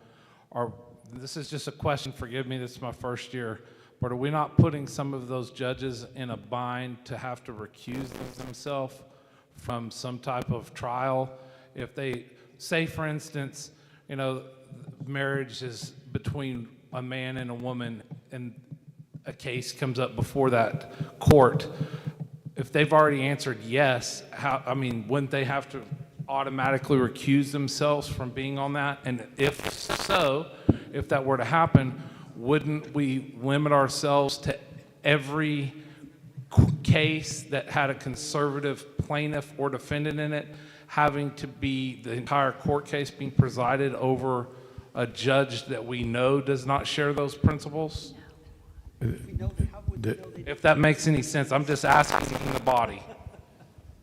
this is just a question, forgive me, this is my first year, but are we not putting some of those judges in a bind to have to recuse themselves from some type of trial? If they, say for instance, marriage is between a man and a woman, and a case comes up before that court, if they've already answered yes, wouldn't they have to automatically recuse themselves from being on that? And if so, if that were to happen, wouldn't we limit ourselves to every case that had a conservative plaintiff or defendant in it having to be the entire court case being presided over a judge that we know does not share those principles? If that makes any sense, I'm just asking in the body.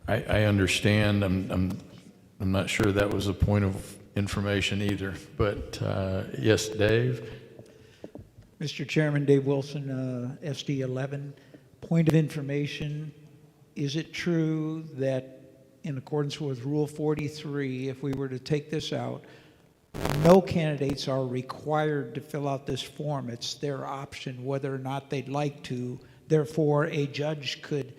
I understand. I'm not sure that was a point of information either, but yes, Dave? Mr. Chairman, Dave Wilson, SD 11. Point of information, is it true that in accordance with Rule 43, if we were to take this out, no candidates are required to fill out this form? It's their option whether or not they'd like to. Therefore, a judge could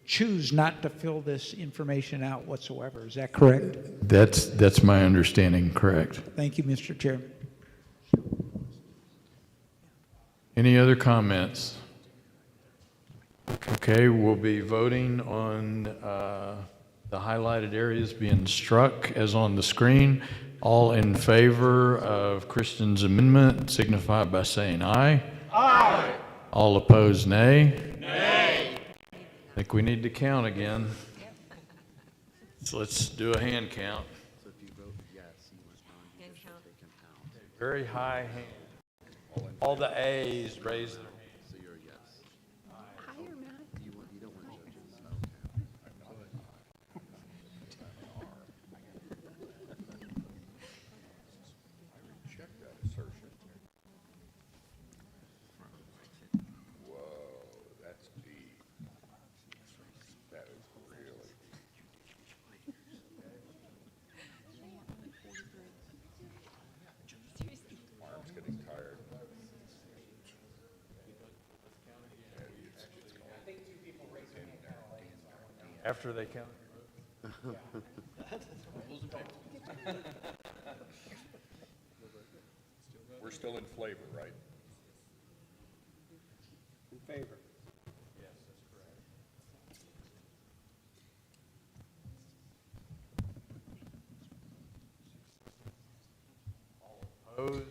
choose not to fill this information out whatsoever. Is that correct? That's my understanding, correct. Thank you, Mr. Chairman. Any other comments? Okay, we'll be voting on the highlighted areas being struck as on the screen. All in favor of Kristen's amendment signify by saying aye. Aye. All opposed, nay. Nay. I think we need to count again. So let's do a hand count. So if you vote yes, you must not use they can count. Very high hand. All the A's raise their hands. So you're a yes. Higher, Matt. You don't want judges. After they count. We're still in flavor, right? In favor. Yes, that's correct. All opposed,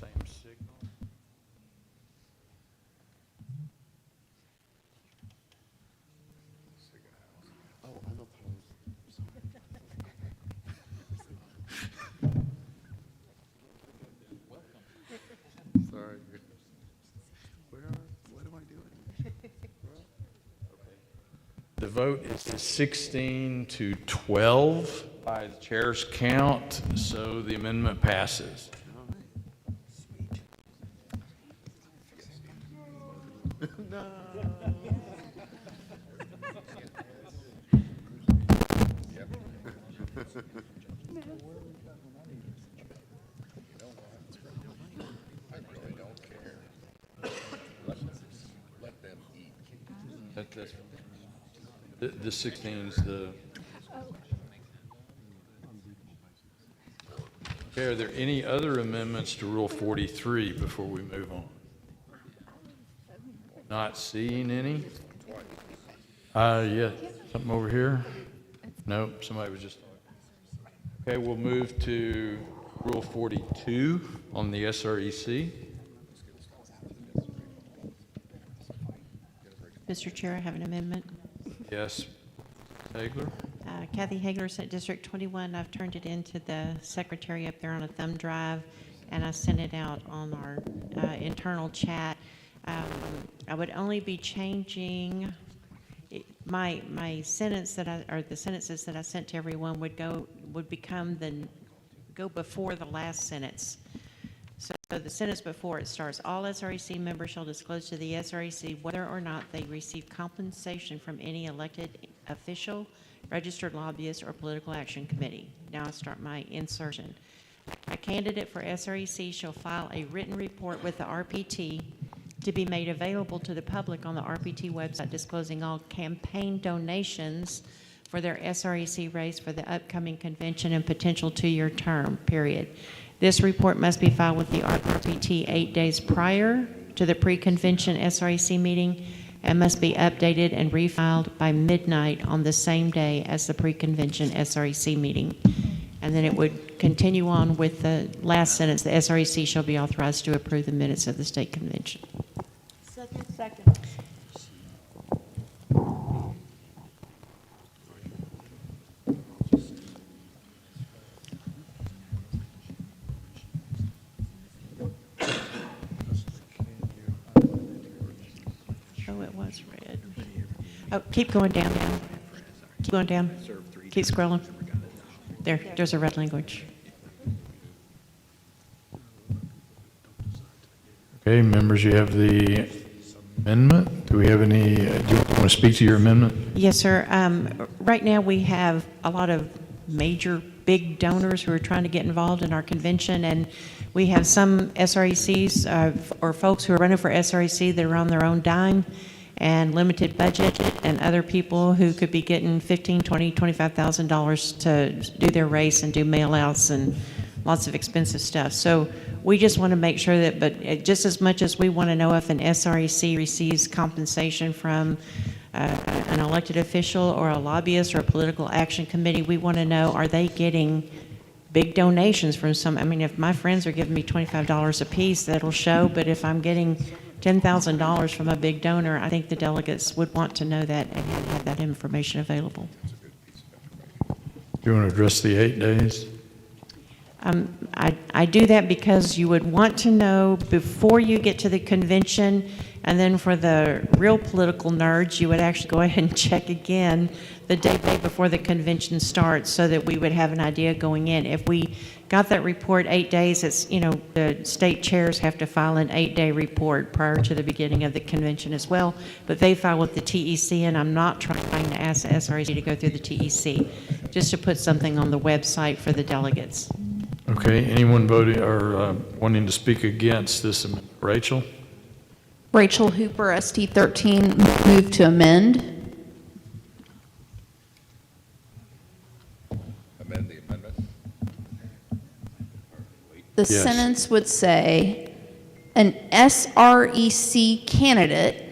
same signal. Oh, I'm opposed. Sorry. What am I doing? The vote is 16 to 12 by the chair's count, so the amendment passes. No. I really don't care. Let them eat. That's, the 16's the... Okay, are there any other amendments to Rule 43 before we move on? Not seeing any? Yeah, something over here? Nope, somebody was just... Okay, we'll move to Rule 42 on the SREC. Mr. Chair, I have an amendment. Yes, Hagler? Kathy Hagler, Senate District 21. I've turned it into the secretary up there on a thumb drive. and I sent it out on our internal chat. I would only be changing, my sentence the sentences that I sent to everyone would go before the last sentence. So the sentence before it starts, all SREC members shall disclose to the SREC whether or not they receive compensation from any elected official, registered lobbyist, or political action committee. Now I start my insertion. A candidate for SREC shall file a written report with the RPT to be made available to the public on the RPT website, disclosing all campaign donations for their SREC race for the upcoming convention and potential two-year term, period. This report must be filed with the RPT 8 days prior to the pre-convention SREC meeting and must be updated and refiled by midnight on the same day as the pre-convention SREC meeting. And then it would continue on with the last sentence, the SREC shall be authorized to approve the minutes of the state convention. Second. Oh, it was red. Oh, keep going down. Keep going down. Keep scrolling. There's a red language. Okay, members, you have the amendment. Do we have any, do you want to speak to your amendment? Yes, sir. Right now, we have a lot of major, big donors who are trying to get involved in our convention, and we have some SRECs or folks who are running for SREC that are on their own dime and limited budget, and other people who could be getting $15,000, $20,000, $25,000 to do their race and do mail-outs and lots of expensive stuff. So we just want to make sure that, but just as much as we want to know if an SREC receives compensation from an elected official or a lobbyist or a political action committee, we want to know, are they getting big donations from some? I mean, if my friends are giving me $25 a piece, that'll show, but if I'm getting $10,000 from a big donor, I think the delegates would want to know that and have that information available. Do you want to address the 8 days? I do that because you would want to know before you get to the convention, and then for the real political nerds, you would actually go ahead and check again the day before the convention starts so that we would have an idea going in. If we got that report 8 days, it's, you know, the state chairs have to file an 8-day report prior to the beginning of the convention as well, but they file with the TEC, and I'm not trying to ask the SREC to go through the TEC, just to put something on the website for the delegates. Okay, anyone voting or wanting to speak against this amendment? Rachel? Rachel Hooper, ST 13, move to amend. Amend the amendment? The Yes. sentence would say, an SREC candidate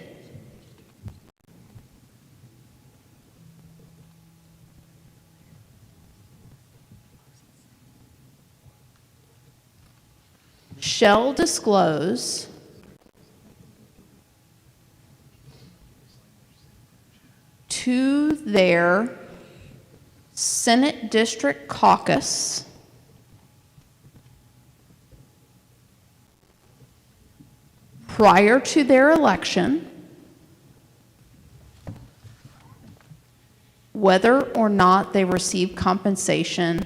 shall disclose to their Senate District Caucus prior to their election whether or not they receive compensation,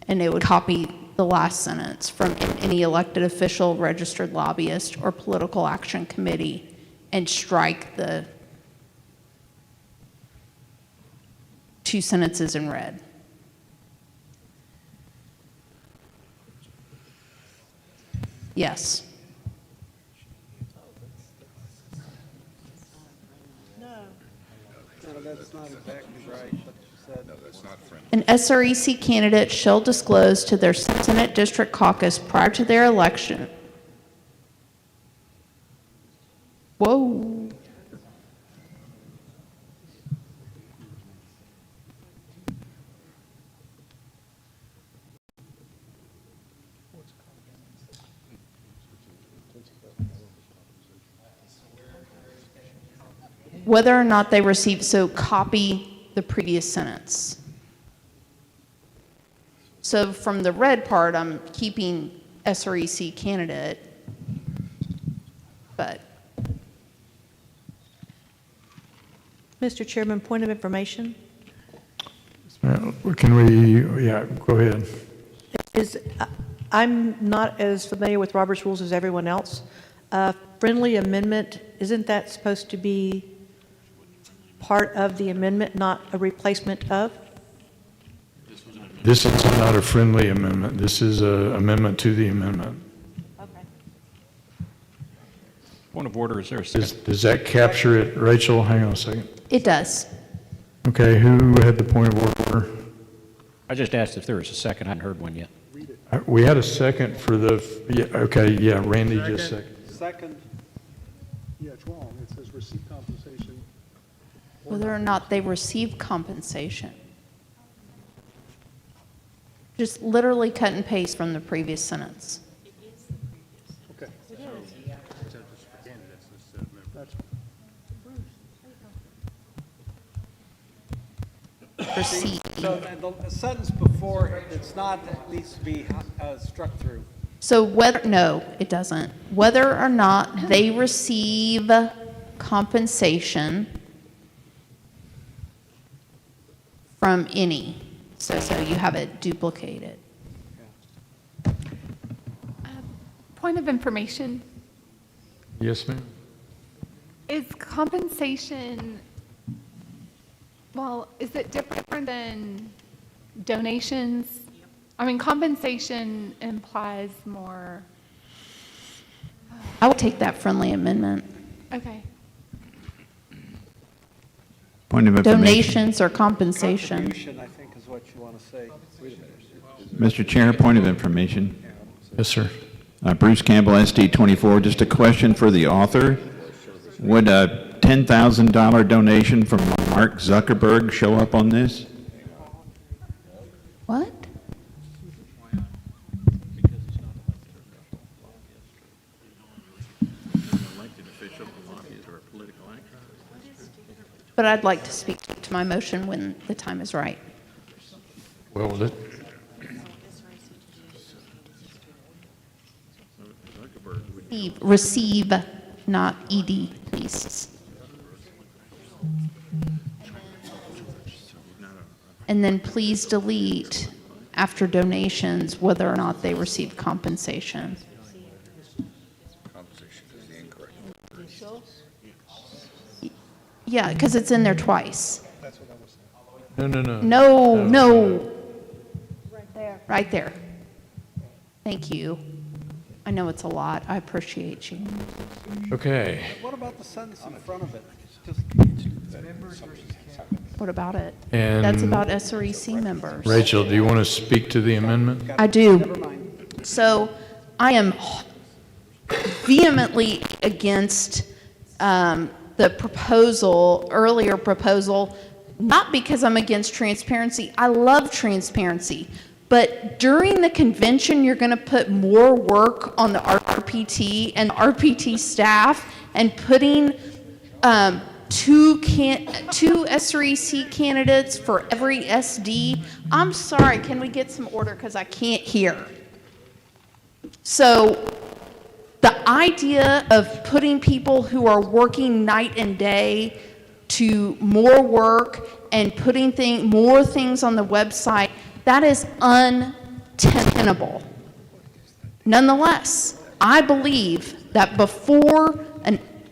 and it would copy the last sentence, from any elected official, registered lobbyist, or political action committee, and strike the two sentences in red. Yes. No, that's not exactly right, what you said. No, that's not friendly. An SREC candidate shall disclose to their Senate District Caucus prior to their election. Whoa. Whether or not they receive, so copy the previous sentence. So from the red part, I'm keeping SREC candidate, but Mr. Chairman, point of information Can we, yeah, go ahead. is, I'm not as familiar with Robert's rules as everyone else. Friendly amendment, isn't that supposed to be part of the amendment, not a replacement of? This is not a friendly amendment. This is an amendment to the amendment. Point of order, is there a second? Does that capture it? Rachel, hang on a second. it does. Okay, who had the point of order? I just asked if there was a second. I hadn't heard one yet. We had a second for the, yeah, okay, yeah, Randy just seconded. Second, yeah, it's wrong. It says receive compensation. Whether or not they receive compensation. Just literally cut and paste from the previous sentence. Okay. Receive. So the sentence before, it's not, that needs to be struck through. So whether, no, it doesn't. Whether or not they receive compensation from any. So you have it duplicated. Point of information, Yes, ma'am. is compensation, well, is it different than donations? I mean, compensation implies more, I would take that friendly amendment. okay. Point of information. Donations or compensation. Contribution, I think, is what you want to say. Mr. Chair, point of information. Yes, sir. Bruce Campbell, SD 24, just a question for the author. Would a $10,000 donation from Mark Zuckerberg show up on this? What? But I'd like to speak to my motion when the time is right. Well, Receive, not ED, please. And then please delete after donations whether or not they receive compensation. Yeah, because it's in there twice. No. No. Right there. Right there. Thank you. I know it's a lot. I appreciate you. Okay. What about the sentence in front of it? What about it? And That's about SREC members. Rachel, do you want to speak to the amendment? I do. So I am vehemently against the proposal, earlier proposal, not because I'm against transparency. I love transparency. But during the convention, you're going to put more work on the RPT and RPT staff and putting two SREC candidates for every SD. I'm sorry, can we get some order because I can't hear. So the idea of putting people who are working night and day to more work and putting more things on the website, that is untenable. Nonetheless, I believe that before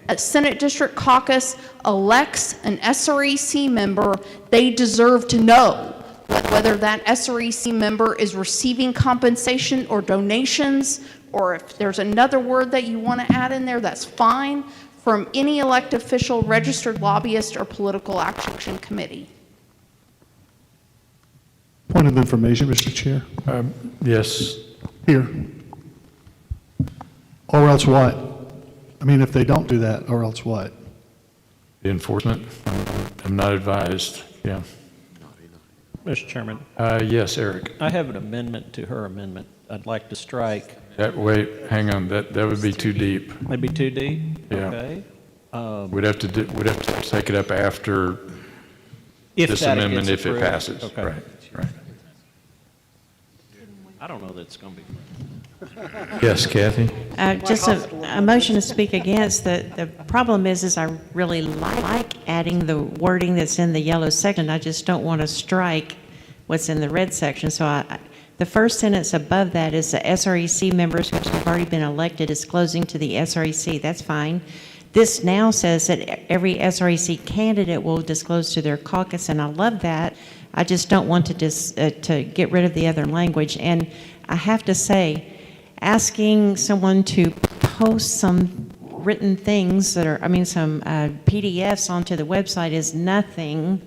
a Senate District Caucus elects an SREC member, they deserve to know whether that SREC member is receiving compensation or donations, or if there's another word that you want to add in there, that's fine, from any elected official, registered lobbyist, or political action committee. Point of information, Mr. Chair. Yes. Here. Or else what? I mean, if they don't do that, or else what? The enforcement? I'm not advised, yeah. Mr. Chairman. Yes, Eric. I have an amendment to her amendment. I'd like to strike. Wait, hang on, that would be too deep. Maybe too deep? Yeah. Okay. We'd have to take it up after If this that amendment, gets if it approved. passes. Okay. Right. I don't know that it's going to be. Yes, Kathy? Just a motion to speak against. The problem is I really like adding the wording that's in the yellow section. I just don't want to strike what's in the red section. So the first sentence above that is the SREC members who have already been elected disclosing to the SREC. That's fine. This now says that every SREC candidate will disclose to their caucus, and I love that. I just don't want to get rid of the other language. And I have to say, asking someone to post some written things that are, some PDFs onto the website is nothing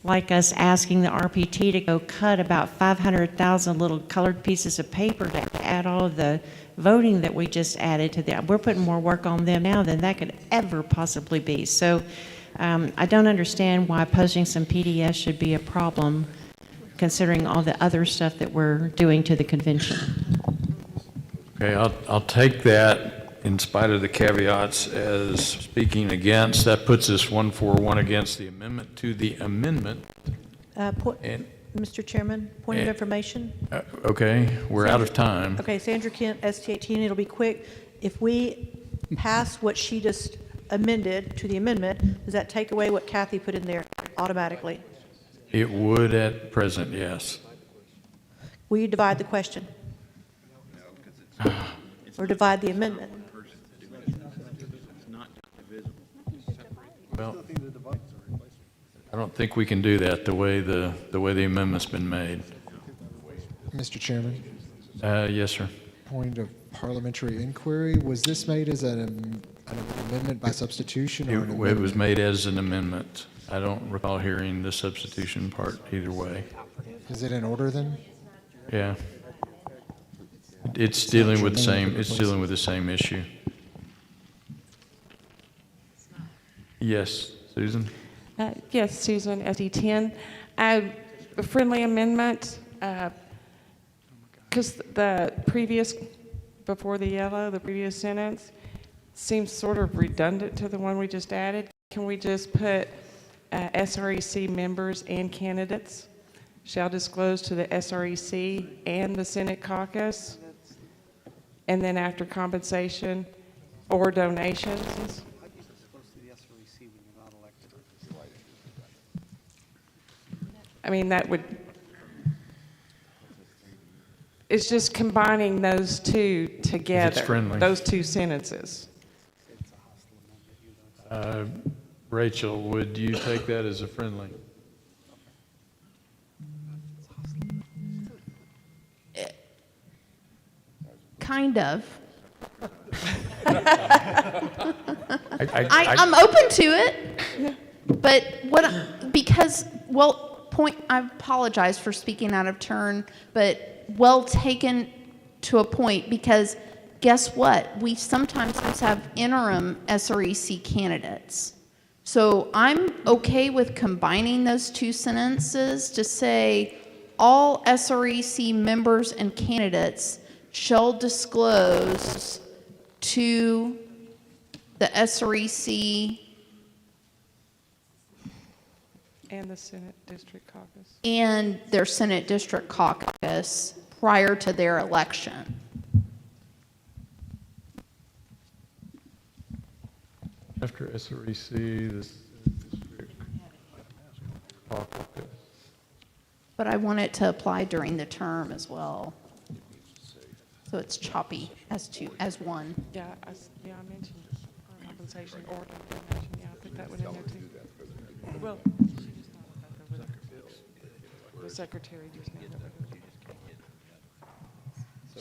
like us asking the RPT to go cut about 500,000 little colored pieces of paper to add all of the voting that we just added to that. We're putting more work on them now than that could ever possibly be. So I don't understand why posting some PDFs should be a problem, considering all the other stuff that we're doing to the convention. Okay, I'll take that in spite of the caveats as speaking against. That puts us 1-4-1 against the amendment to the amendment. Mr. Chairman, point of information. Okay, we're out of time. Okay, Sandra Kent, ST18, it'll be quick. If we pass what she just amended to the amendment, does that take away what Kathy put in there automatically? It would at present, yes. Will you divide the question? Or divide the amendment? Well, I don't think we can do that the way the amendment's been made. Mr. Chairman? Yes, sir. Point of parliamentary inquiry. Was this made as an amendment by substitution or an amendment? It was made as an amendment. I don't recall hearing the substitution part either way. Is it in order then? Yeah. It's dealing with the same issue. Yes, Susan? Yes, Susan, SD10. A friendly amendment, because the previous, before the yellow, the previous sentence seems sort of redundant to the one we just added. Can we just put SREC members and candidates shall disclose to the SREC and the Senate caucus, and then after compensation or donations? That would, it's just combining those two together. It's friendly. Those two sentences. Rachel, would you take that as a friendly? Kind of. I'm open to it, but I apologize for speaking out of turn, but well taken to a point, because guess what? We sometimes have interim SREC candidates. So I'm okay with combining those two sentences to say all SREC members and candidates shall disclose to the SREC and the Senate District Caucus. And their Senate District Caucus prior to their election. After SREC, the District Caucus. But I want it to apply during the term as well. So it's choppy as one. Yeah, I mentioned compensation or donation. Yeah, I put that one in there too. Well, the secretary just made that.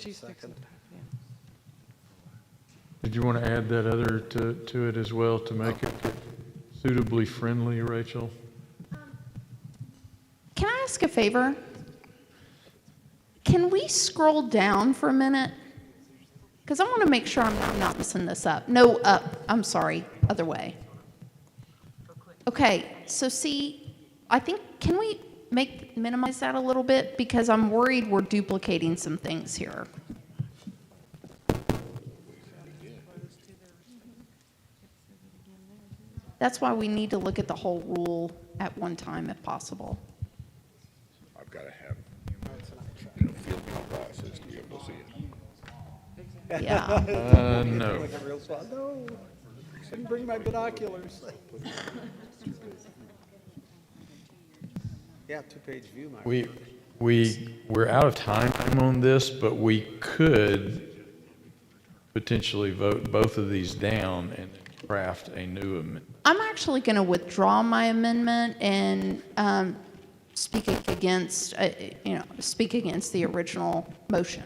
She's fixing it. Yeah. Did you want to add that other to it as well to make it suitably friendly, Rachel? Can I ask a favor? Can we scroll down for a minute? Because I want to make sure I'm not messing this up. No, up. I'm sorry. Other way. Okay, so see, I think, can we minimize that a little bit? Because I'm worried we're duplicating some things here. That's why we need to look at the whole rule at one time if possible. I've got to have field process to be able to see it. Yeah. No. Like a real swat. No, didn't bring my binoculars. Yeah, two-page view, my. We're out of time on this, but we could potentially vote both of these down and then craft a new amendment. I'm actually going to withdraw my amendment and speak against, speak against the original motion.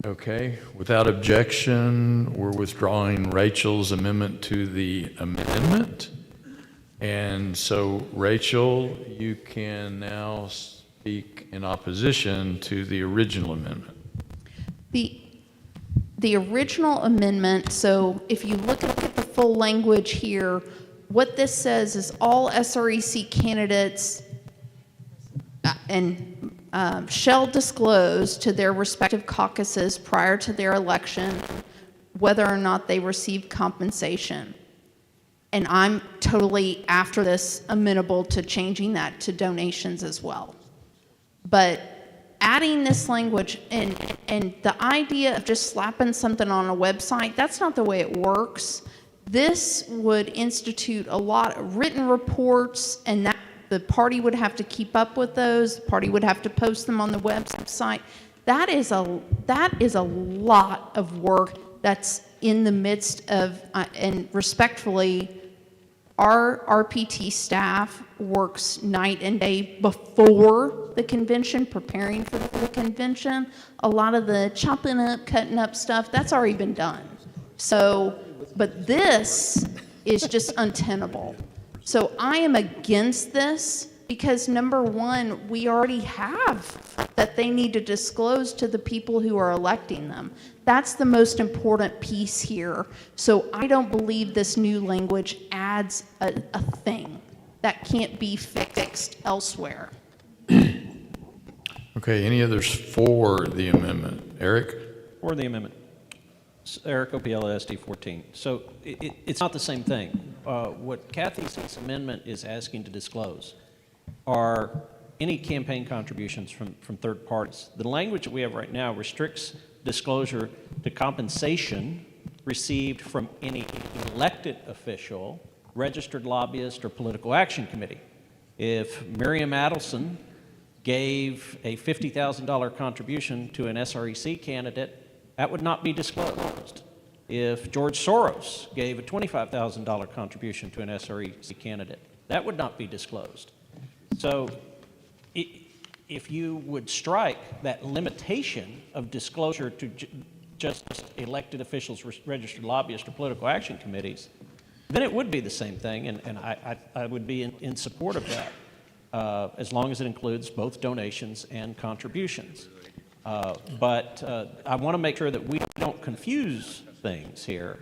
Okay, without objection, we're withdrawing Rachel's amendment to the amendment. And so, Rachel, you can now speak in opposition to the original amendment. The original amendment, so if you look at the full language here, what this says is all SREC candidates shall disclose to their respective caucuses prior to their election whether or not they receive compensation. And I'm totally, after this, amenable to changing that to donations as well. But adding this language and the idea of just slapping something on a website, that's not the way it works. This would institute a lot of written reports, and that the party would have to keep up with those. The party would have to post them on the website. That is a lot of work that's in the midst of, and respectfully, our RPT staff works night and day before the convention, preparing for the convention. A lot of the chopping up, cutting up stuff, that's already been done. So, but this is just untenable. So I am against this because, number one, we already have that they need to disclose to the people who are electing them. That's the most important piece here. So I don't believe this new language adds a thing that can't be fixed elsewhere. Okay, any others for the amendment? Eric? For the amendment. Eric, OPL SD 14. So it's not the same thing. What Kathy's amendment is asking to disclose are any campaign contributions from third parties. The language that we have right now restricts disclosure to compensation received from any elected official, registered lobbyist, or political action committee. If Miriam Adelson gave a $50,000 contribution to an SREC candidate, that would not be disclosed. If George Soros gave a $25,000 contribution to an SREC candidate, that would not be disclosed. So if you would strike that limitation of disclosure to just elected officials, registered lobbyists, or political action committees, then it would be the same thing, and I would be in support of that, as long as it includes both donations and contributions. But I want to make sure that we don't confuse things here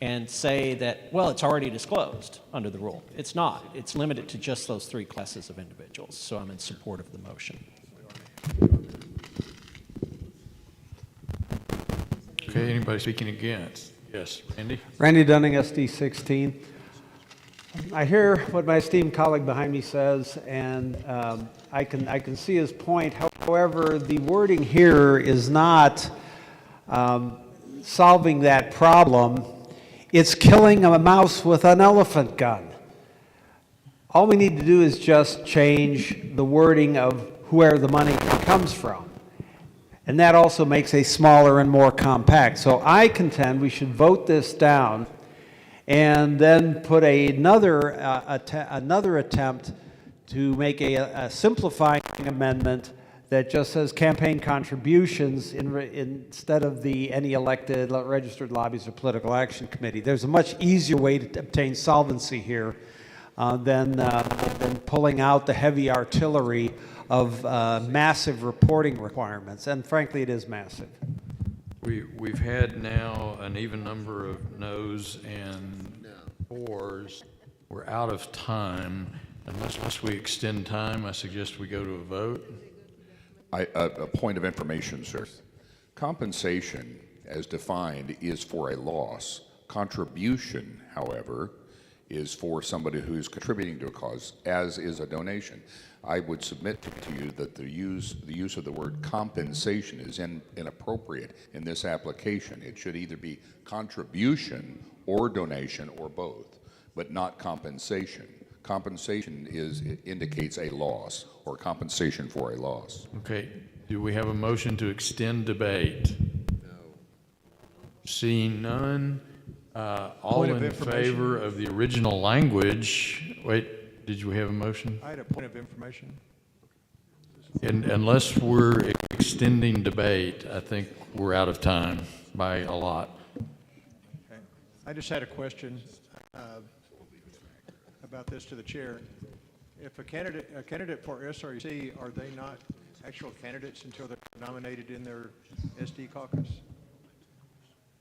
and say that, well, it's already disclosed under the rule. It's not. It's limited to just those three classes of individuals. So I'm in support of the motion. Okay, anybody speaking against? Yes, Randy? Randy Dunning, SD 16. I hear what my esteemed colleague behind me says, and I can see his point. However, the wording here is not solving that problem. It's killing a mouse with an elephant gun. All we need to do is just change the wording of where the money comes from. And that also makes a smaller and more compact. So I contend we should vote this down and then put another attempt to make a simplifying amendment that just says campaign contributions instead of any elected registered lobbyists or political action committee. There's a much easier way to obtain solvency here than pulling out the heavy artillery of massive reporting requirements, and frankly, it is massive. We've had now an even number of noes and fours. We're out of time. Unless we extend time, I suggest we go to a vote. A point of information, sir. Compensation, as defined, is for a loss. Contribution, however, is for somebody who's contributing to a cause, as is a donation. I would submit to you that the use of the word compensation is inappropriate in this application. It should either be contribution or donation or both, but not compensation. Compensation indicates a loss or compensation for a loss. Okay, do we have a motion to extend debate? No. Seeing none, all Point of in information. favor of the original language, wait, did you have a motion? I had a point of information. And unless we're extending debate, I think we're out of time by a lot. Okay. I just had a question about this to the chair. If a candidate for SREC, are they not actual candidates until they're nominated in their SD caucus?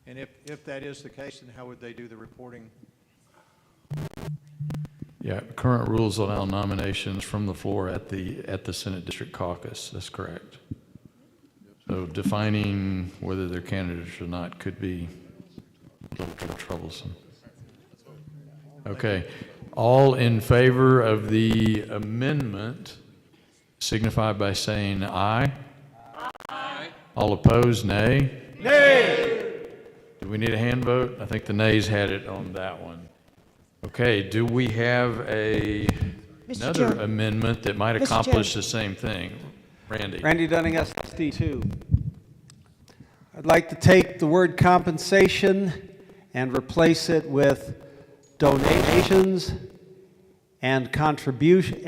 And if that is the case, then how would they do the reporting? Yeah, current rules allow nominations from the floor at the Senate District Caucus. That's correct. So defining whether they're candidates or not could be a little troublesome. Okay, all in favor of the amendment signify by saying aye. Aye. All opposed, nay. Nay. Do we need a hand vote? I think the nays had it on that one. Okay, do we have another Chair. amendment that might Mr. accomplish Chair. the same thing? Randy? Randy Dunning, SD2. I'd like to take the word compensation and replace it with donations and contribution,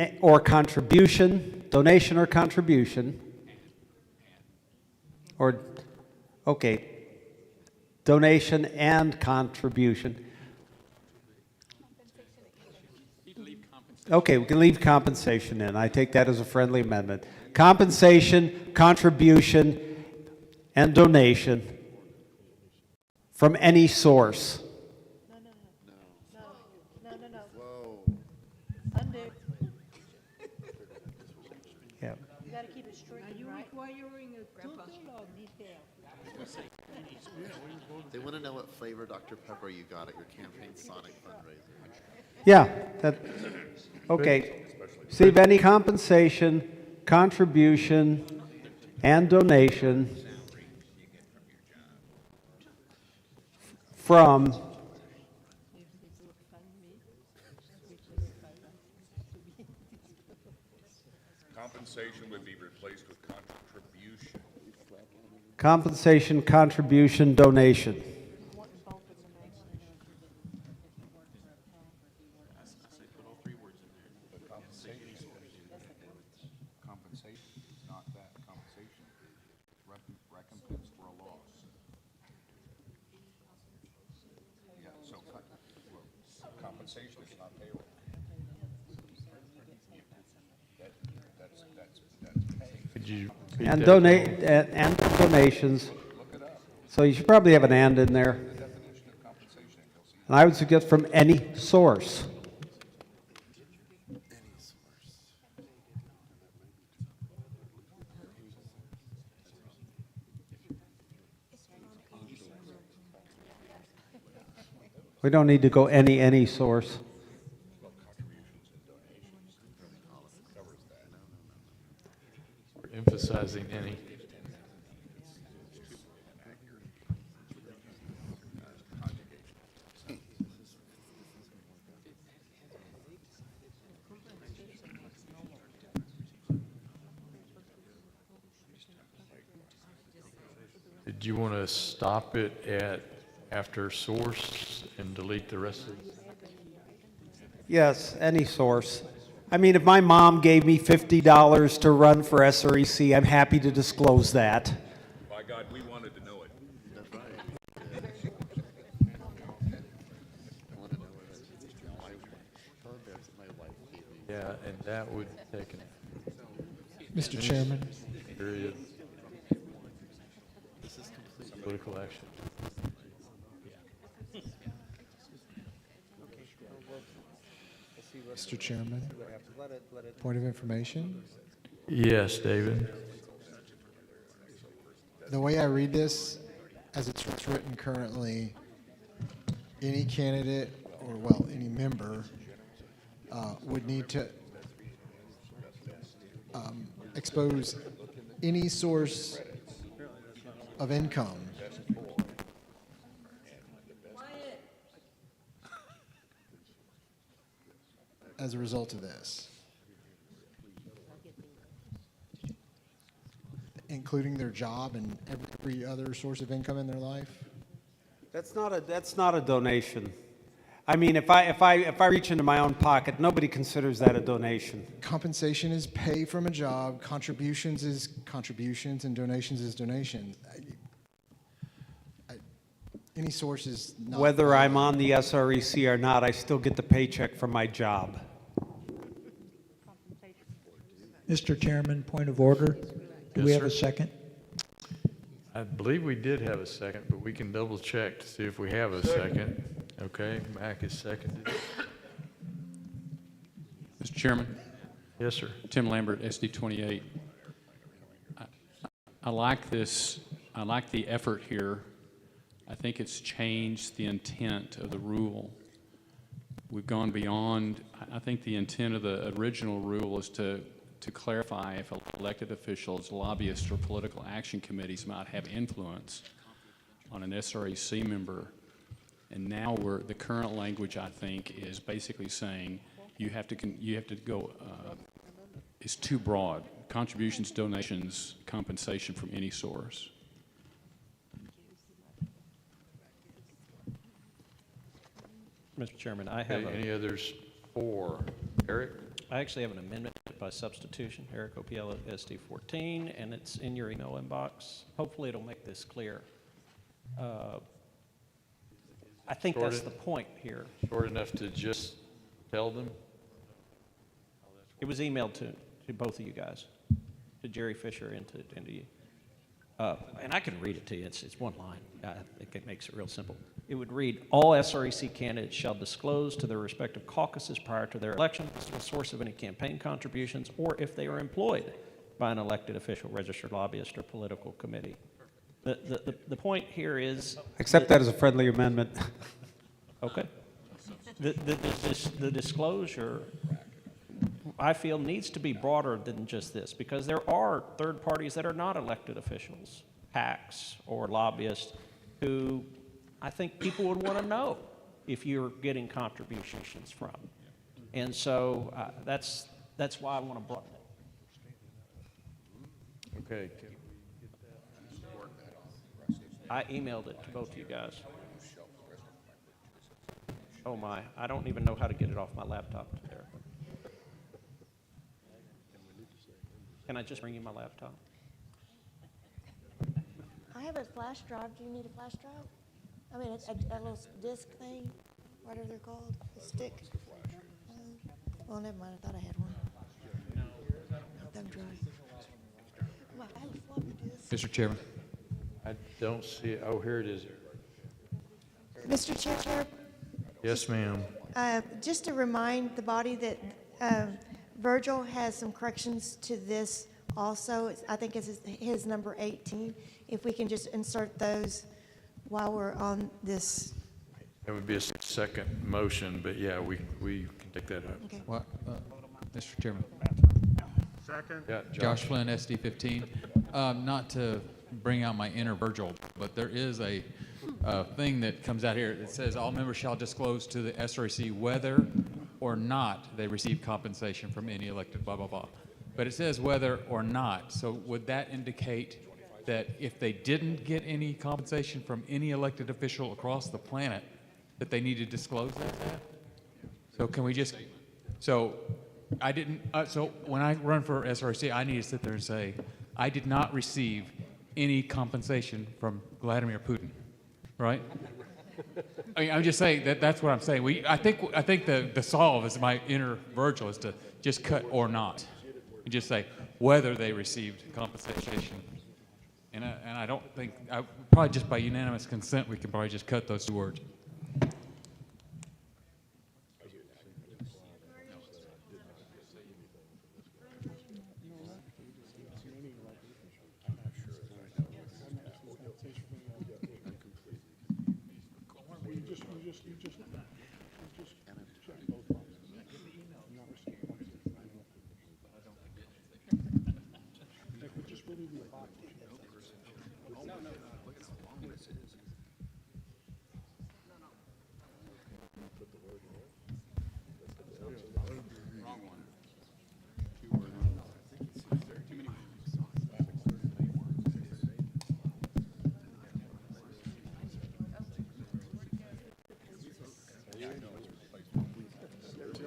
donation or contribution. Or, okay, donation and contribution. Okay, we can leave compensation in. I take that as a friendly amendment. Compensation, contribution, and donation from any source. Yeah. You got to keep it strict, right? Are you requiring a total or detail? They want to know what flavor Dr. Pepper you got at your campaign Sonic fundraiser. Yeah, okay. Receive any compensation, contribution, and donation from Compensation would be replaced with contribution. compensation, contribution, donation. Compensation is not that. Compensation is recompense for a loss. Yeah, so compensation is not payroll. That's pay. Could you And donate, and donations. So you should probably have an and in there. And I would suggest from any source. We don't need to go any source. We're emphasizing any. Did you want to stop it at after source and delete the rest of it? Yes, any source. I mean, if my mom gave me $50 to run for SREC, I'm happy to disclose that. By God, we wanted to know it. That's right. Yeah, and that would take an Mr. Chairman. period. Political action. Mr. Chairman. Point of information. Yes, David. The way I read this, as it's written currently, any candidate or well, any member would need to expose any source of income as a result of this, including their job and every other source of income in their life. That's not a donation. I mean, if I reach into my own pocket, nobody considers that a donation. Compensation is pay from a job, contributions is contributions, and donations is donations. Any source is not. Whether I'm on the SREC or not, I still get the paycheck from my job. Mr. Chairman, point of order. Do we Yes, have a sir. second? I believe we did have a second, but we can double check to see if we have a second. Okay, Mac is seconded. Mr. Chairman? Yes, sir. Tim Lambert, SD 28. I like this. I like the effort here. I think it's changed the intent of the rule. We've gone beyond. I think the intent of the original rule is to clarify if elected officials, lobbyists, or political action committees might have influence on an SREC member. And now the current language, I think, is basically saying you have to go, it's too broad. Contributions, donations, compensation from any source. Mr. Chairman, I have Okay, any others for Eric? I actually have an amendment by substitution, Eric Opiella, SD 14, and it's in your email inbox. Hopefully it'll make this clear. I think that's the point here. Short enough to just tell them? It was emailed to both of you guys, to Jerry Fisher and to you. And I can read it to you. It's one line. I think it makes it real simple. It would read, all SREC candidates shall disclose to their respective caucuses prior to their election the source of any campaign contributions or if they are employed by an elected official, registered lobbyist, or political committee. The point here is... Accept that as a friendly amendment. Okay. The disclosure, I feel, needs to be broader than just this, because there are third parties that are not elected officials, PACs or lobbyists, who I think people would want to know if you're getting contributions from. And so that's why I want to broaden it. Okay. I emailed it to both of you guys. Oh my, I don't even know how to get it off my laptop there. Can I just bring you my laptop? I have a flash drive. Do you need a flash drive? I mean, it's a little disc thing, whatever they're called, a stick. Well, never mind. I thought I had one. Thumb drive. Well, I have a floppy disk. Mr. Chairman. I don't see it. Oh, here it is. Mr. Chair, Yes, ma'am. just to remind the body that Virgil has some corrections to this also. I think it's his number 18. If we can just insert those while we're on this. That would be a second motion, but yeah, we can take that up. Okay. What, Mr. Chairman. Second. Yeah, Josh Flynn, SD 15. Not to bring out my inner Virgil, but there is a thing that comes out here that says all members shall disclose to the SRC whether or not they receive compensation from any elected blah, blah, blah. But it says whether or not. So would that indicate that if they didn't get any compensation from any elected official across the planet, that they need to disclose that? So can we just, so I didn't, so when I run for SRC, I need to sit there and say, I did not receive any compensation from Vladimir Putin, right? I mean, I'm just saying that's what I'm saying. I think the solve is my inner Virgil is to just cut or not, and just say whether they received compensation. And I don't think, probably just by unanimous consent, we can probably just cut those two words.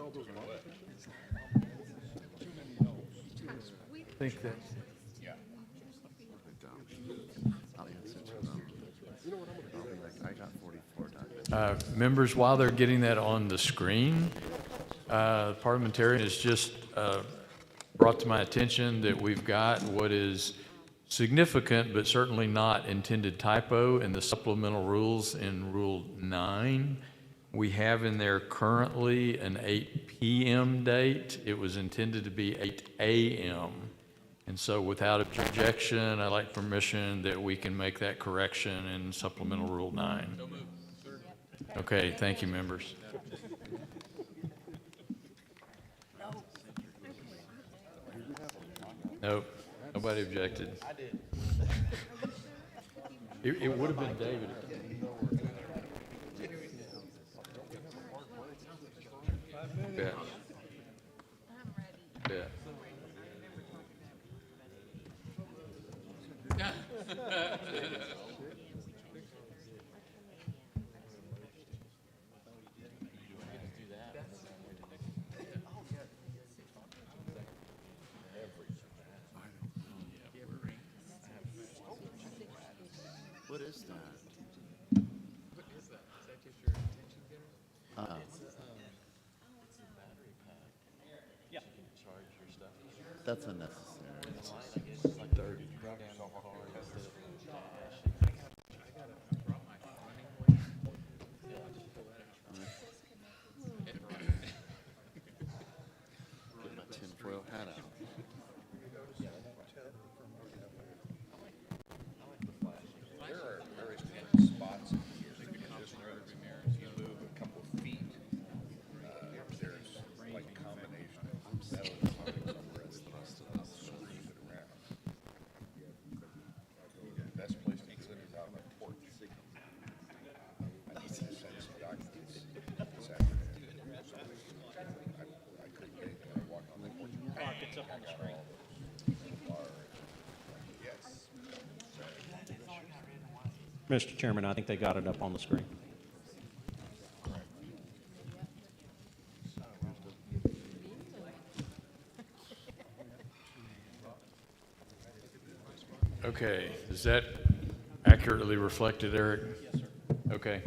I think that's. I'll answer to them. I'll be like, I got 44 done. Members, while they're getting that on the screen, the parliamentarian has just brought to my attention that we've got what is significant but certainly not intended typo in the supplemental rules in Rule 9. We have in there currently an 8 p.m. date. It was intended to be 8 a.m. And so without objection, I'd like permission that we can make that correction in supplemental Rule 9. Okay, thank you, members. Nope, nobody objected. It would have been David. Yeah. Yeah. What is that? That's unnecessary. Get my tinfoil hat out. There are various kinds of spots in here. You move a couple of feet. There's like a combination of metal somewhere and screws it around. The best place to put it is out on the porch. I need to send some documents this afternoon. I couldn't wait when I walked on the porch. It's up on the screen. Yes. Mr. Chairman, I think they got it up on the screen. Okay, is that accurately reflected, Eric? Yes, sir. Okay.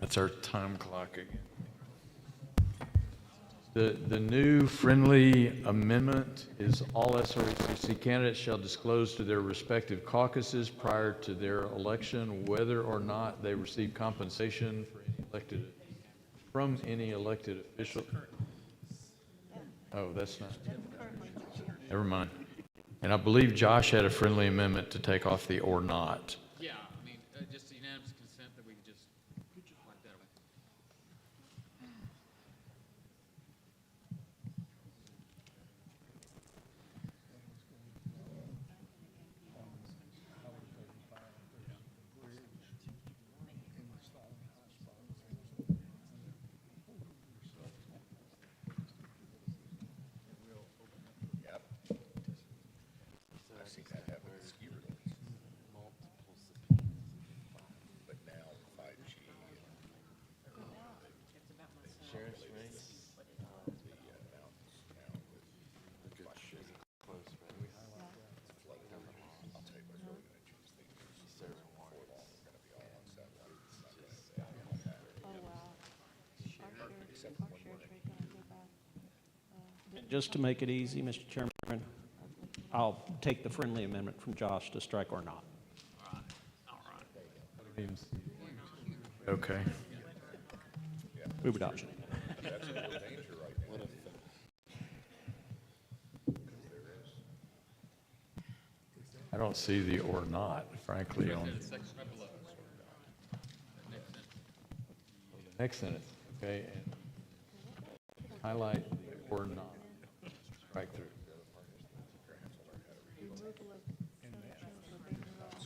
That's our time clock again. The new friendly amendment is all SRECC candidates shall disclose to their respective caucuses prior to their election whether or not they receive compensation from any elected official. Oh, that's not. Never mind. And I believe Josh had a friendly amendment to take off the or not. Yeah, I mean, just unanimous consent that we could just wipe that away. Yep. I've seen that happen with ski resorts. But now 5G. Sheriff's race. I'll tell you what's really going to change things. Before long, we're going to be all on satellite. It's not going to matter. Except for one more. Just to make it easy, Mr. Chairman, I'll take the friendly amendment from Josh to strike or not. Okay. Move adoption. That's a little danger right now. What if I don't see the or not, frankly, on Section right below. the next sentence. Okay, and highlight the or not. Strike through.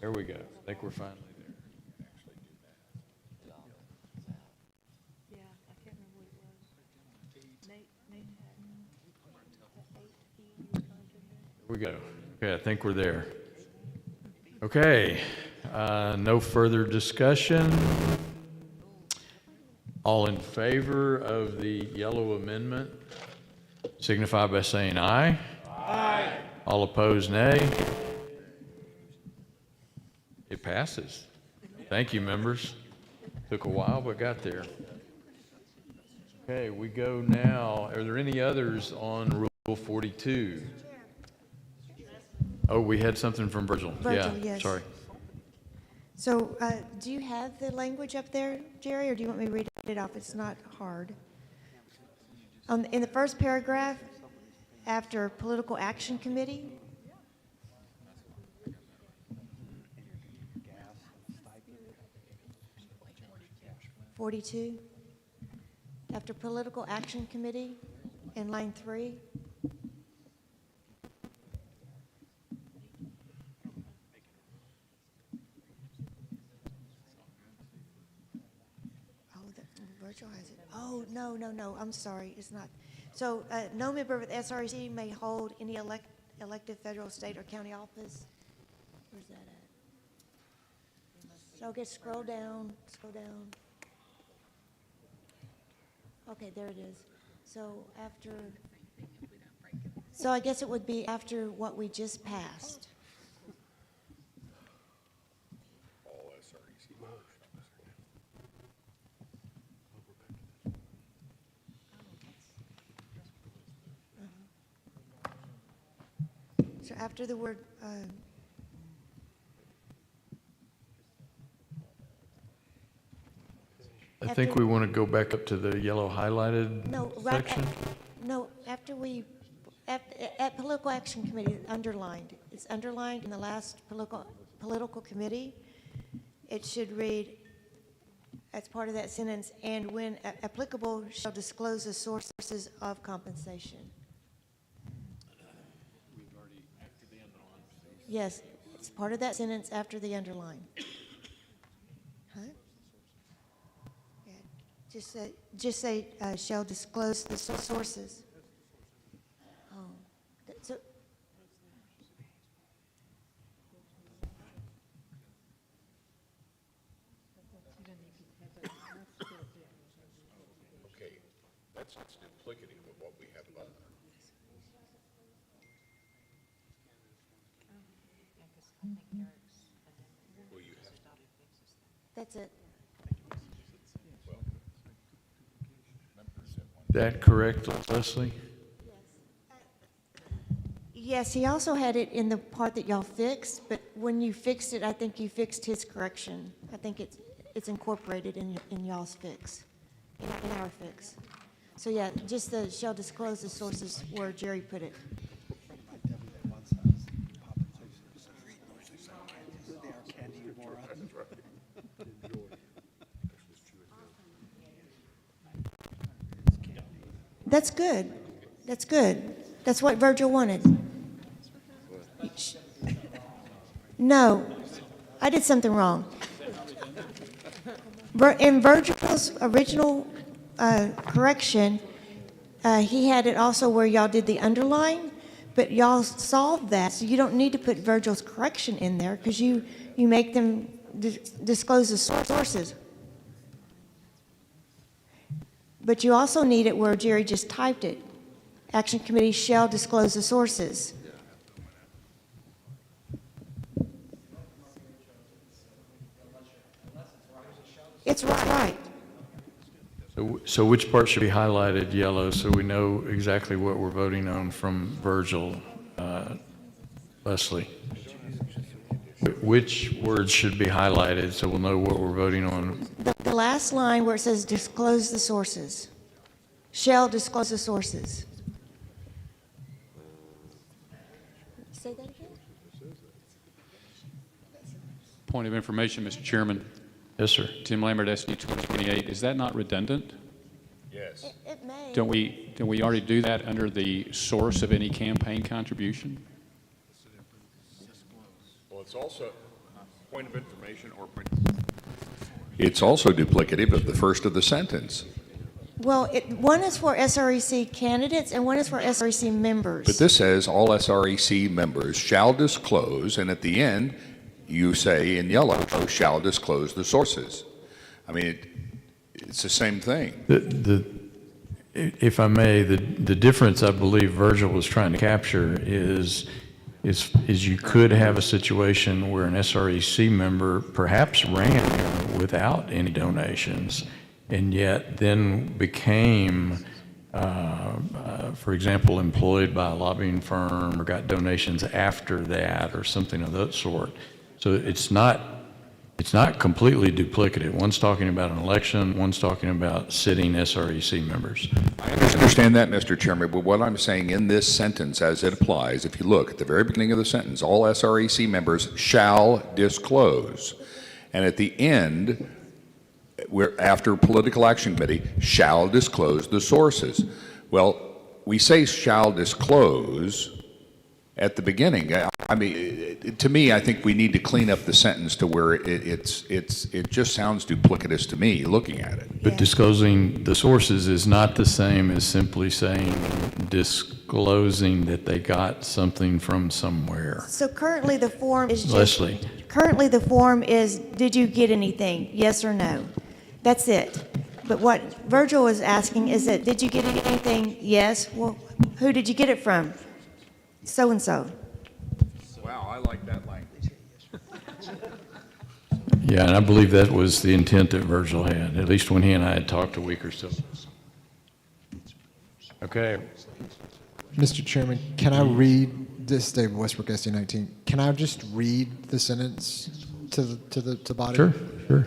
There we go. I think we're finally there. Yeah, I can't remember what it was. Nate had Here we go. Okay, I think we're there. Okay, no further discussion. All in favor of the yellow amendment, signify by saying aye. Aye. All opposed, nay. It passes. Thank you, members. Took a while, but got there. Okay, we go now. Are there any others on Rule 42? Oh, we had something from Virgil. Virgil, Yeah, yes. sorry. So, do you have the language up there, Jerry, or do you want me to read it off? It's not hard. In the first paragraph, after Political Action Committee, (42), after Political Action Committee, in line 3. Virgil has it. Oh, no, I'm sorry, it's not. So, no member of the SRC may hold any elected federal, state, or county office. Where's that at? So, okay, scroll down. Okay, there it is. So, I guess it would be after what we just passed. So after the word, I think we want to go back up to the yellow highlighted section. At Political Action Committee, underlined. It's underlined in the last political committee. It should read, as part of that sentence, and when applicable, shall disclose the sources of compensation. Yes, it's part of that sentence after the underline. Huh? Yeah, just say shall disclose the sources. Oh, so. Okay, that's duplicative of what we have above. That's it. That correct, Leslie? Yes, he also had it in the part that y'all fixed, but when you fixed it, I think you fixed his correction. I think it's incorporated in y'all's fix, in our fix. So yeah, just the shall disclose the sources where Jerry put it. That's good. That's good. That's what Virgil wanted. No, I did something wrong. In Virgil's original correction, he had it also where y'all did the underline, but y'all solved that, so you don't need to put Virgil's correction in there because you make them disclose the sources. But you also need it where Jerry just typed it. Action Committee shall disclose the sources. It's right. So which part should be highlighted yellow so we know exactly what we're voting on from Virgil, Leslie? Which words should be highlighted so we'll know what we're voting on? The last line where it says disclose the sources. Shall disclose the sources. Say that again? Point of information, Mr. Chairman. Yes, sir. Tim Lambert, SD 2028. Is that not redundant? Yes. It may. Don't we already do that under the source of any campaign contribution? Well, it's also point of information or point. It's also duplicative of the first of the sentence. Well, one is for SREC candidates and one is for SREC members. But this says all SREC members shall disclose, and at the end, you say in yellow, shall disclose the sources. I mean, It's the same thing. If I may, the difference I believe Virgil was trying to capture is you could have a situation where an SREC member perhaps ran without any donations and yet then became, for example, employed by a lobbying firm or got donations after that or something of that sort. So it's not completely duplicative. One's talking about an election, one's talking about sitting SREC members. I understand that, Mr. Chairman, but what I'm saying in this sentence as it applies, if you look at the very beginning of the sentence, all SREC members shall disclose. And at the end, after Political Action Committee, shall disclose the sources. Well, we say shall disclose at the beginning. I mean, to me, I think we need to clean up the sentence to where it just sounds duplicitous to me looking at it. But disclosing the sources is not the same as simply saying disclosing that they got something from somewhere. So currently the form is just. Leslie. Currently the form is, did you get anything? Yes or no? That's it. But what Virgil is asking is that, did you get anything? Yes. Well, who did you get it from? So-and-so. Wow, I like that language. Yeah, and I believe that was the intent that Virgil had, at least when he and I had talked a week or so. Okay. Mr. Chairman, can I read this, David Westbrook, SD 19? Can I just read the sentence to the body? Sure.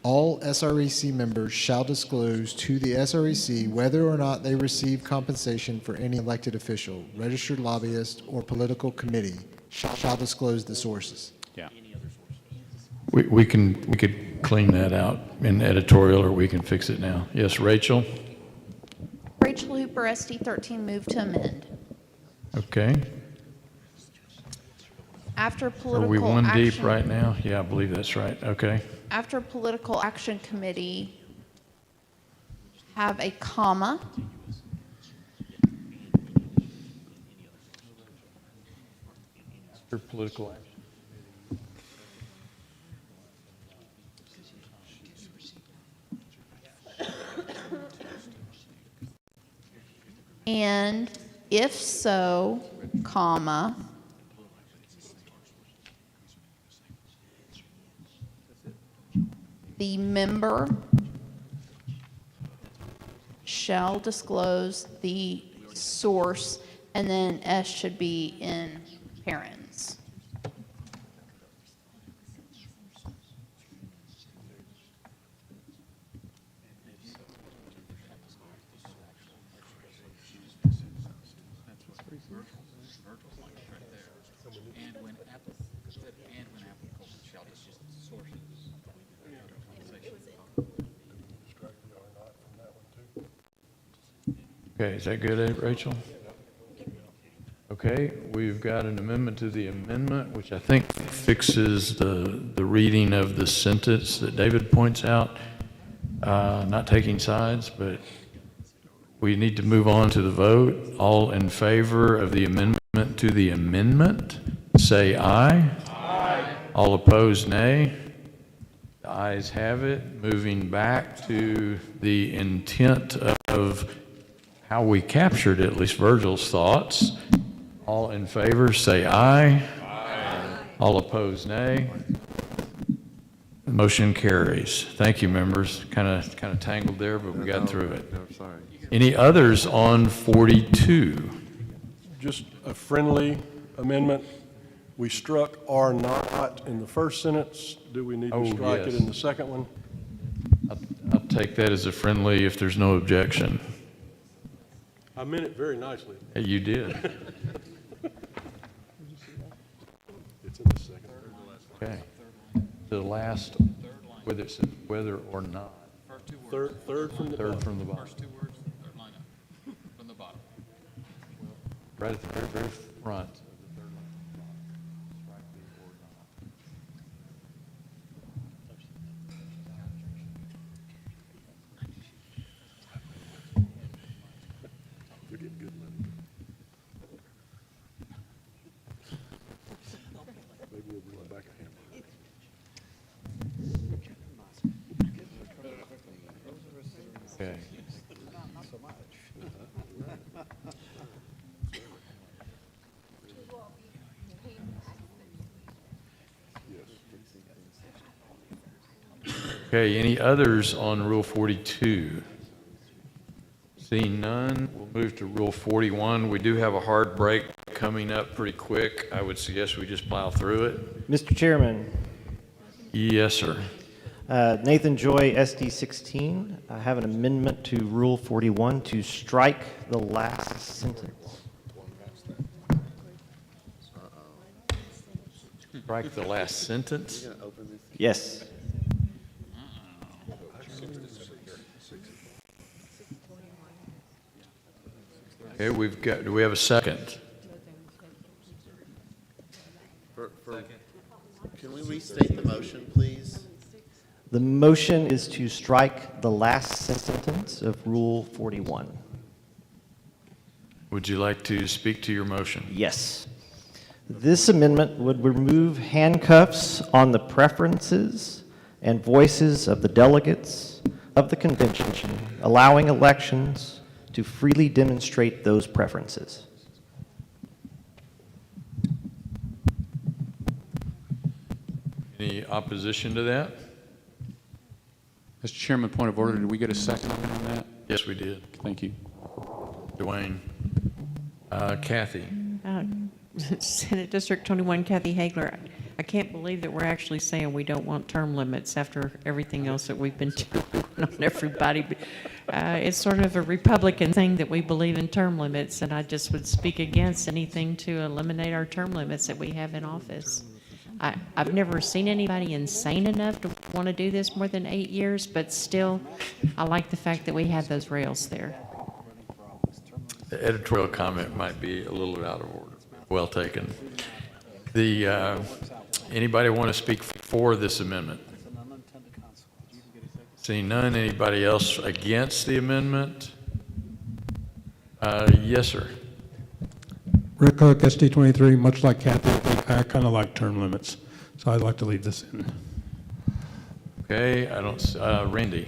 All SREC members shall disclose to the SREC whether or not they receive compensation for any elected official, registered lobbyist, or political committee, shall disclose the sources. Yeah. We could clean that out in editorial, or we can fix it now. Yes, Rachel? Rachel Hooper, SD 13, move to amend. Okay. After Are political we one action, deep right now? Yeah, I believe that's right. Okay. After Political Action Committee, have a comma. After political action. And if so, comma, the member shall disclose the source, and then S should be in parents. Okay, is that good, Rachel? Okay, we've got an amendment to the amendment, which I think fixes the reading of the sentence that David points out. Not taking sides, but we need to move on to the vote. All in favor of the amendment to the amendment, say aye. Aye. All opposed, nay. The ayes have it. Moving back to the intent of how we captured at least Virgil's thoughts. All in favor, say aye. Aye. All opposed, nay. The motion carries. Thank you, members. Kind of tangled there, but we got through it. No, sorry. Any others on 42? Just a friendly amendment. We struck "are not" in the first sentence. Do we need to strike it yes. in the second one? I'll take that as a friendly if there's no objection. I meant it very nicely. You did. It's in the second. Okay. The last, whether it's whether or not. Third from the Third bottom. from the bottom. First two words, third line up, from the bottom. Right at the very, very front. of the third line. Strike the or not. You're getting good money. Maybe we'll bring back a hamburger. Okay. Okay, any others on Rule 42? Seeing none, we'll move to Rule 41. We do have a hard break coming up pretty quick. I would suggest we just plow through it. Mr. Chairman. Yes, sir. Nathan Joy, SD 16. I have an amendment to Rule 41 to strike the last sentence. Strike the last sentence? Yes. Okay, do we have a second? Can we restate the motion, please? The motion is to strike the last sentence of Rule 41. Would you like to speak to your motion? Yes. This amendment would remove handcuffs on the preferences and voices of the delegates of the convention, allowing elections to freely demonstrate those preferences. Any opposition to that? Mr. Chairman, point of order, did we get a second on that? Yes, we did. Thank you. Dwayne. Kathy. Senate District 21, Kathy Hagler. I can't believe that we're actually saying we don't want term limits after everything else that we've been doing on everybody. It's sort of a Republican thing that we believe in term limits, and I just would speak against anything to eliminate our term limits that we have in office. I've never seen anybody insane enough to want to do this more than 8 years, but still, I like the fact that we have those rails there. The editorial comment might be a little out of order. Well taken. Anybody want to speak for this amendment? Seeing none, anybody else against the amendment? Yes, sir. Rick Cook, SD 23, much like Kathy, I kind of like term limits, so I'd like to leave this in. Okay, Randy.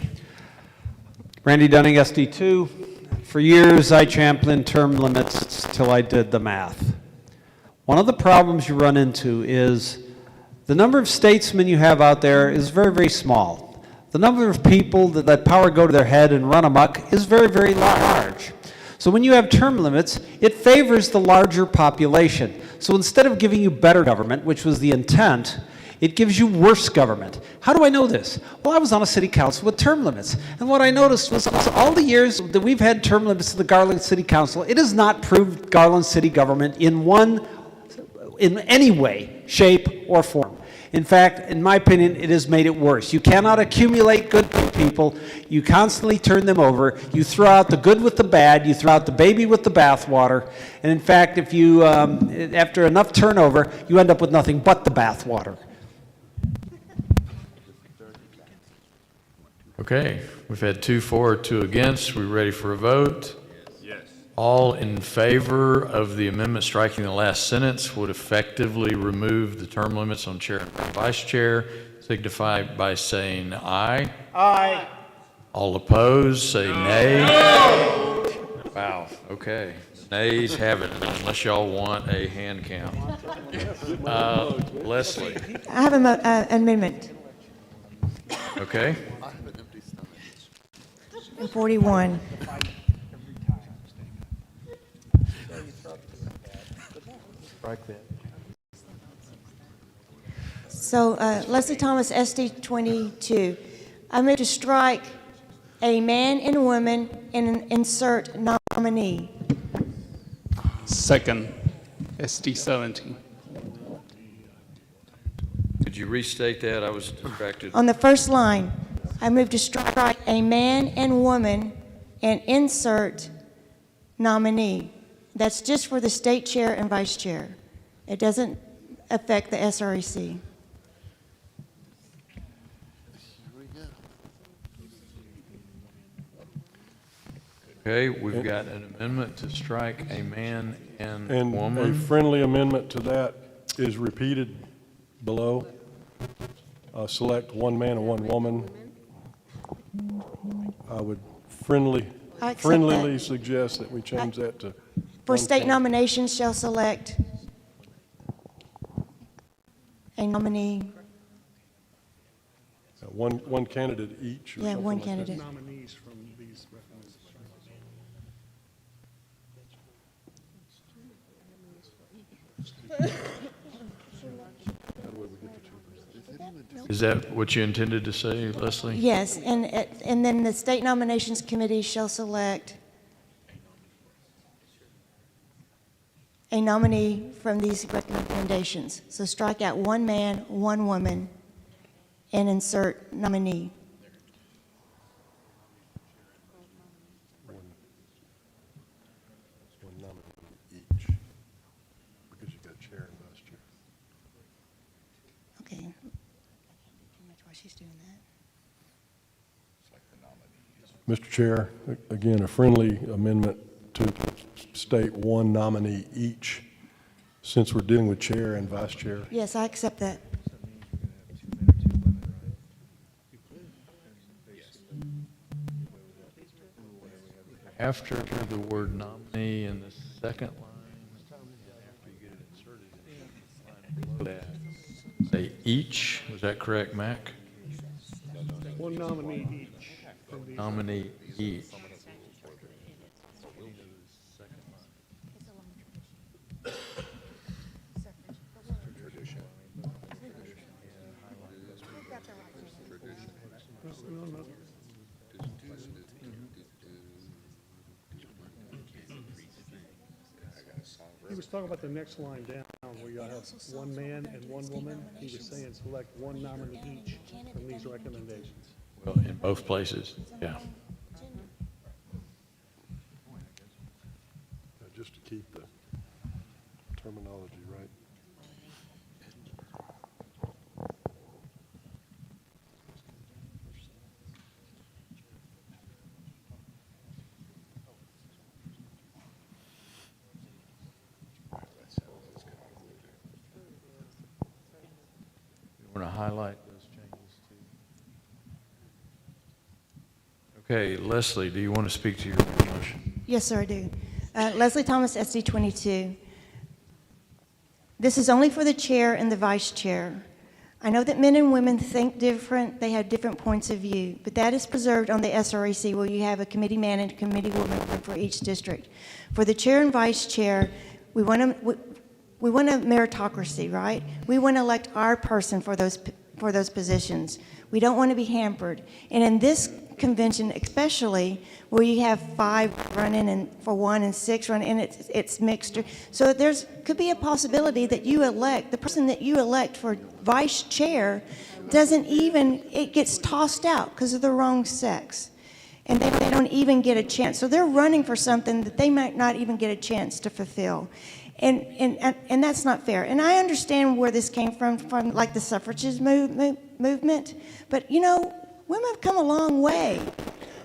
Randy Dunning, SD 2. For years, I championed term limits till I did the math. One of the problems you run into is the number of statesmen you have out there is very, very small. The number of people that let power go to their head and run amok is very, very large. So when you have term limits, it favors the larger population. So instead of giving you better government, which was the intent, it gives you worse government. How do I know this? Well, I was on a city council with term limits. And what I noticed was all the years that we've had term limits to the Garland City Council, it has not proved Garland City government in any way, shape, or form. In fact, in my opinion, it has made it worse. You cannot accumulate good people. You constantly turn them over. You throw out the good with the bad. You throw out the baby with the bathwater. And in fact, if you, after enough turnover, you end up with nothing but the bathwater. Okay, we've had 2 for, 2 against. We ready for a vote? Yes. All in favor of the amendment striking the last sentence would effectively remove the term limits on chair and vice chair. Signify by saying aye. Aye. All opposed, say nay. No. Wow, okay. Nays have it, unless y'all want a hand count. Leslie. I have an amendment. Okay. In 41. So Leslie Thomas, SD 22. I move to strike a man and woman and insert nominee. Second, SD 17. Could you restate that? I was distracted. On the first line, I move to strike a man and woman and insert nominee. That's just for the state chair and vice chair. It doesn't affect the SREC. Okay, we've got an amendment to strike a man and And woman. a friendly amendment to that is repeated below. Select one man and one woman. I would I accept friendlily that. suggest that we change that to. For one state candidate. nominations shall select a nominee. One candidate each or Yeah, something one like that. candidate. Nominees from these recommendations. Is that what you intended to say, Leslie? Yes, and then the state nominations committee shall select a nominee from these recommendations. So strike out one man, one woman, and insert nominee. One nominee each, because you got chair and vice chair. Okay. That's why she's doing that. Mr. Chair, again, a friendly amendment to state one nominee each, since we're dealing with chair and vice chair. Yes, I accept that. After the word nominee in the second line, after you get it inserted in the line below that, say each, was that correct, Mac? One nominee each from these. Nominee each. No, no. He was talking about the next line down, where you have one man and one woman. He was saying select one nominee each from these recommendations. Well, in both places, yeah. Just to keep the terminology right. You want to highlight those changes too? Okay, Leslie, do you want to speak to your motion? Yes, sir, I do. Leslie Thomas, SD 22. This is only for the chair and the vice chair. I know that men and women think different, they have different points of view, but that is preserved on the SREC where you have a committee man and a committee woman for each district. For the chair and vice chair, we want a meritocracy, right? We want to elect our person for those positions. We don't want to be hampered. And in this convention especially, where you have 5 running and for 1 and 6 running, and it's mixed. So could be a possibility that you elect, the person that you elect for vice chair it gets tossed out because of the wrong sex. And they don't even get a chance. So they're running for something that they might not even get a chance to fulfill. And that's not fair. And I understand where this came from like the suffragist movement. But, women have come a long way.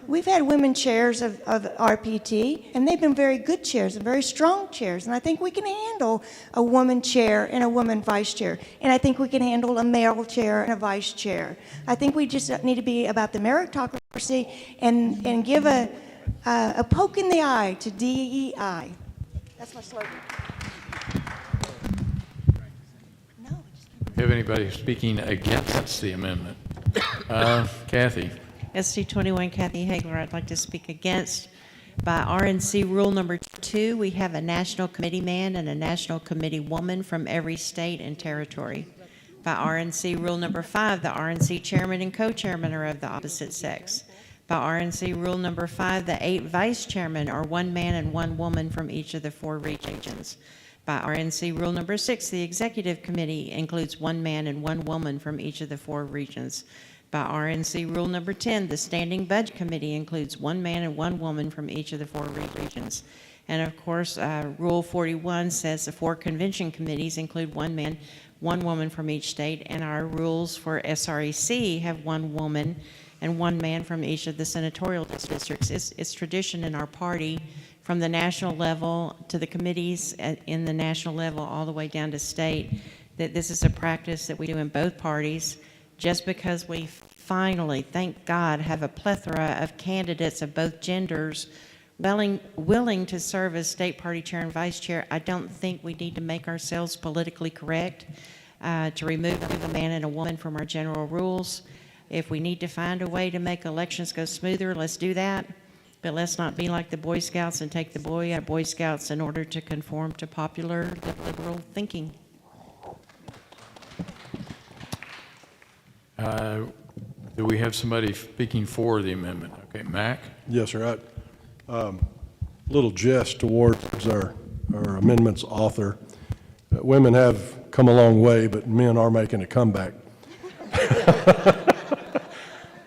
We've had women chairs of RPT, and they've been very good chairs and very strong chairs. And I think we can handle a woman chair and a woman vice chair. And I think we can handle a male chair and a vice chair. I think we just need to be about the meritocracy and give a poke in the eye to DEI. That's my slogan. Do you have anybody speaking against the amendment? Kathy? SD 21, Kathy Hagler, I'd like to speak against. By RNC Rule Number 2, we have a national committee man and a national committee woman from every state and territory. By RNC Rule Number 5, the RNC chairman and co-chairman are of the opposite sex. By RNC Rule Number 5, the 8 vice chairmen are 1 man and 1 woman from each of the 4 regions. By RNC Rule Number 6, the executive committee includes 1 man and 1 woman from each of the 4 regions. By RNC Rule Number 10, the Standing Budget Committee includes 1 man and 1 woman from each of the 4 regions. And of course, Rule 41 says the 4 convention committees include 1 man, 1 woman from each state, and our rules for SREC have 1 woman and 1 man from each of the senatorial districts. It's tradition in our party from the national level to the committees in the national level all the way down to state that this is a practice that we do in both parties just because we finally, thank God, have a plethora of candidates of both genders willing to serve as state party chair and vice chair, I don't think we need to make ourselves politically correct to remove a man and a woman from our general rules. If we need to find a way to make elections go smoother, let's do that. But let's not be like the Boy Scouts and take the boy out of Boy Scouts in order to conform to popular liberal thinking. Do we have somebody speaking for the amendment? Okay, Mac? Yes, sir. Little jest towards our amendment's author. Women have come a long way, but men are making a comeback.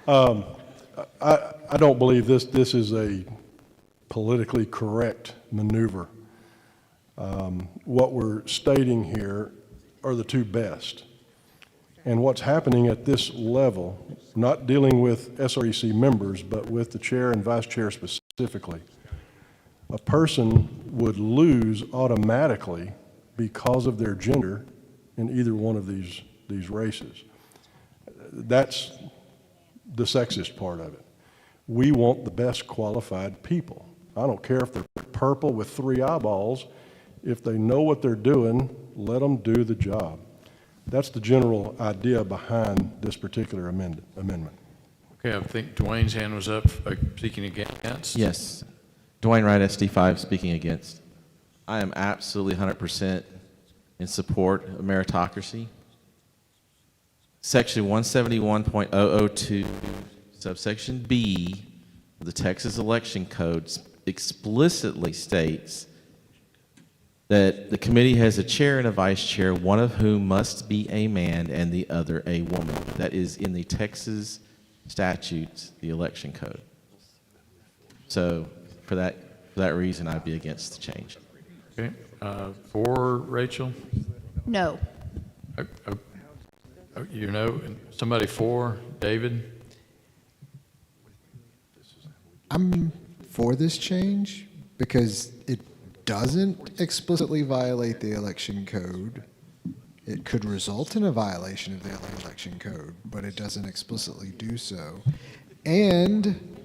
I don't believe this is a politically correct maneuver. What we're stating here are the two best. And what's happening at this level, not dealing with SREC members, but with the chair and vice chair specifically, a person would lose automatically because of their gender in either one of these races. That's the sexist part of it. We want the best qualified people. I don't care if they're purple with 3 eyeballs. If they know what they're doing, let them do the job. That's the general idea behind this particular amendment. Okay, I think Dwayne's hand was up, speaking against. Yes. Dwayne Wright, SD5, speaking against. I am absolutely 100% in support of meritocracy. Section 171.002, subsection B of the Texas Election Code explicitly states that the committee has a chair and a vice chair, one of whom must be a man and the other a woman. That is in the Texas statutes, the election code. So for that reason, I'd be against the change. Okay, for Rachel? No. You know, somebody for, David? I'm for this change because it doesn't explicitly violate the election code. It could result in a violation of the election code, but it doesn't explicitly do so. And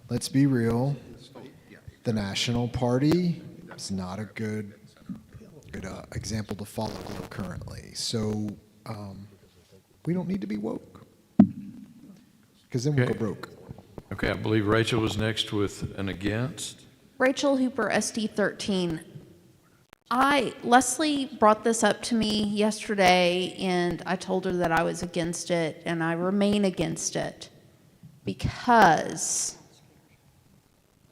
let's be real, the National Party is not a good example to follow currently. So we don't need to be woke, because then we'll go broke. Okay, I believe Rachel was next with an against. Rachel Hooper, SD 13. Leslie brought this up to me yesterday, and I told her that I was against it, and I remain against it because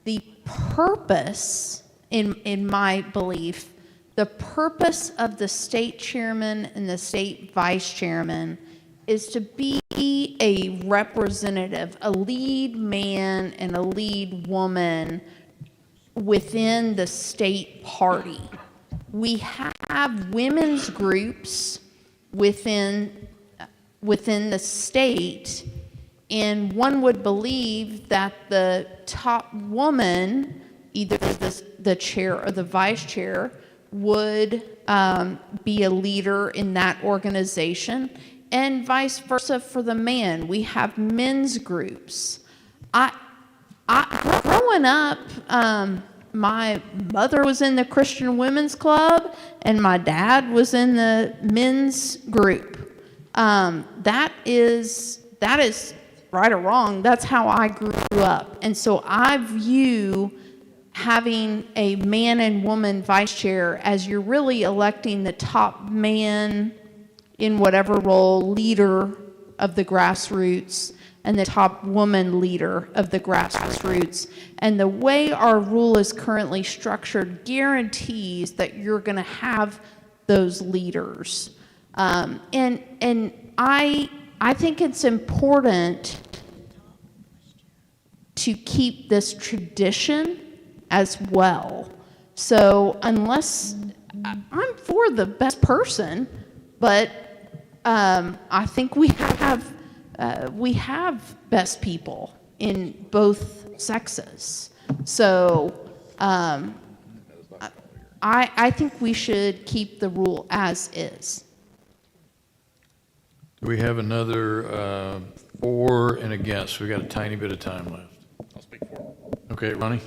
the purpose, in my belief, the purpose of the state chairman and the state vice chairman is to be a representative, a lead man and a lead woman within the state party. We have women's groups within the state, and one would believe that the top woman, either the chair or the vice chair, would be a leader in that organization, and vice versa for the man. We have men's groups. Growing up, my mother was in the Christian Women's Club, and my dad was in the men's group. That is right or wrong. That's how I grew up, and so I view having a man and woman vice chair as you're really electing the top man in whatever role, leader of the grassroots, and the top woman leader of the grassroots. And the way our rule is currently structured guarantees that you're going to have those leaders. And I think it's important to keep this tradition as well. So unless I'm for the best person, but I think we have best people in both sexes. So I think we should keep the rule as is. We have another for and against. We got a tiny bit of time left. I'll speak for it. Okay, Ronnie?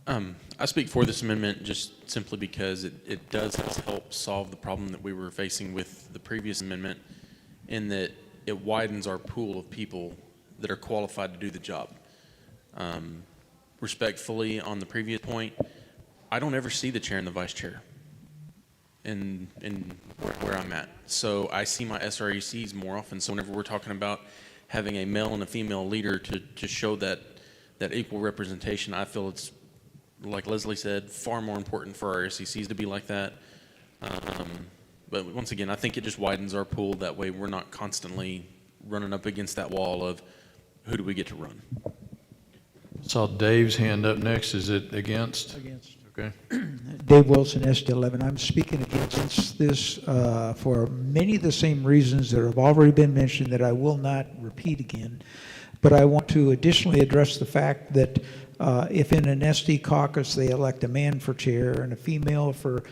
I speak for this amendment just simply because it does help solve the problem that we were facing with the previous amendment, in that it widens our pool of people that are qualified to do the job. Respectfully, on the previous point, I don't ever see the chair and the vice chair in where I'm at. So I see my SRECs more often. So whenever we're talking about having a male and a female leader to show that equal representation, I feel it's, like Leslie said, far more important for our SECs to be like that. But once again, I think it just widens our pool. That way we're not constantly running up against that wall of who do we get to run. Saw Dave's hand up next. Is it against? Against. Okay. Dave Wilson, SD11. I'm speaking against this for many of the same reasons that have already been mentioned that I will not repeat again. But I want to additionally address the fact that if in an SD caucus they elect a man for chair and a female for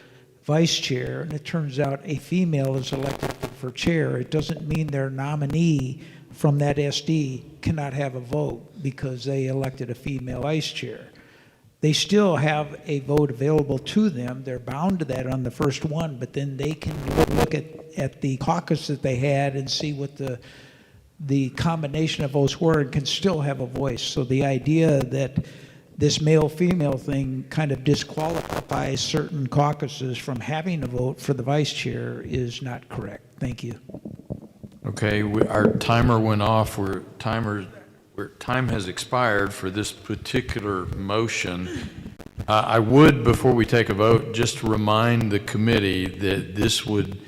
vice chair, and it turns out a female is elected for chair, it doesn't mean their nominee from that SD cannot have a vote because they elected a female vice chair. They still have a vote available to them. They're bound to that on the first one, but then they can look at the caucus that they had and see what the combination of votes were and can still have a voice. So the idea that this male-female thing kind of disqualifies certain caucuses from having a vote for the vice chair is not correct. Thank you. Okay, our timer went off. Time has expired for this particular motion. I would, before we take a vote, just remind the committee that this would,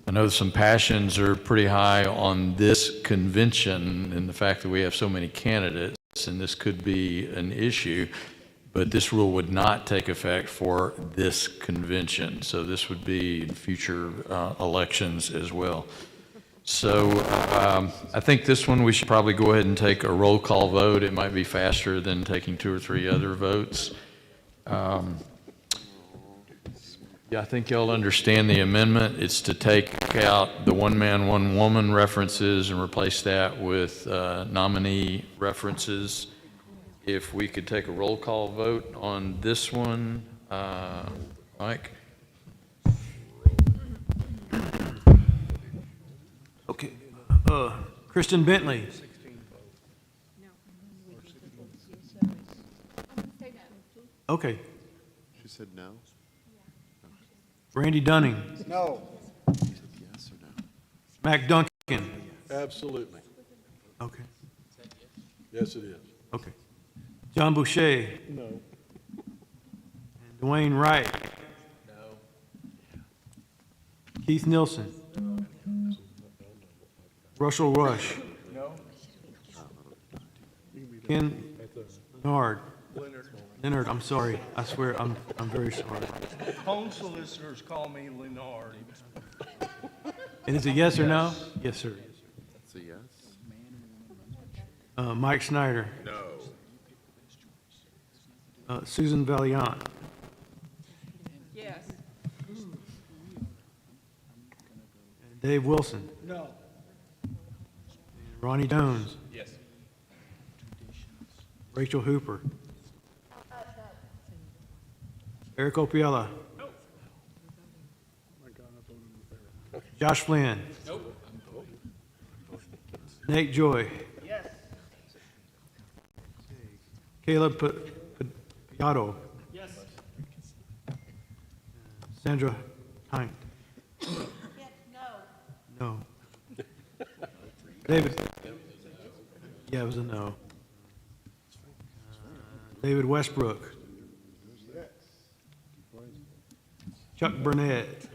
I know some passions are pretty high on this convention and the fact that we have so many candidates, and this could be an issue, but this rule would not take effect for this convention. So this would be in future elections as well. So I think this one we should probably go ahead and take a roll call vote. It might be faster than taking 2 or 3 other votes. Yeah, I think y'all understand the amendment. It's to take out the one man, one woman references and replace that with nominee references. If we could take a roll call vote on this one, Mike? Okay. Kristen Bentley. Okay. She said no? Randy Dunning. No. She said yes or no? Mac Duncan. Absolutely. Okay. Yes, it is. Okay. John Boucher. No. And Dwayne Wright. No. Keith Nielsen. Russell Rush. No. Ken Leonard. Leonard, I'm sorry. I swear, I'm very sorry. Home solicitors call me Leonard. And is it yes or no? Yes, sir. That's a yes. Mike Snyder. No. Susan Valiant. Yes. Dave Wilson. No. Ronnie Jones. Yes. Rachel Hooper. Eric Opiella. Nope. Josh Flynn. Nope. Nate Joy. Yes. Caleb Piatto. Yes. Sandra Hine. No. No. David. Yeah, it was a no. David Westbrook. Chuck Burnett.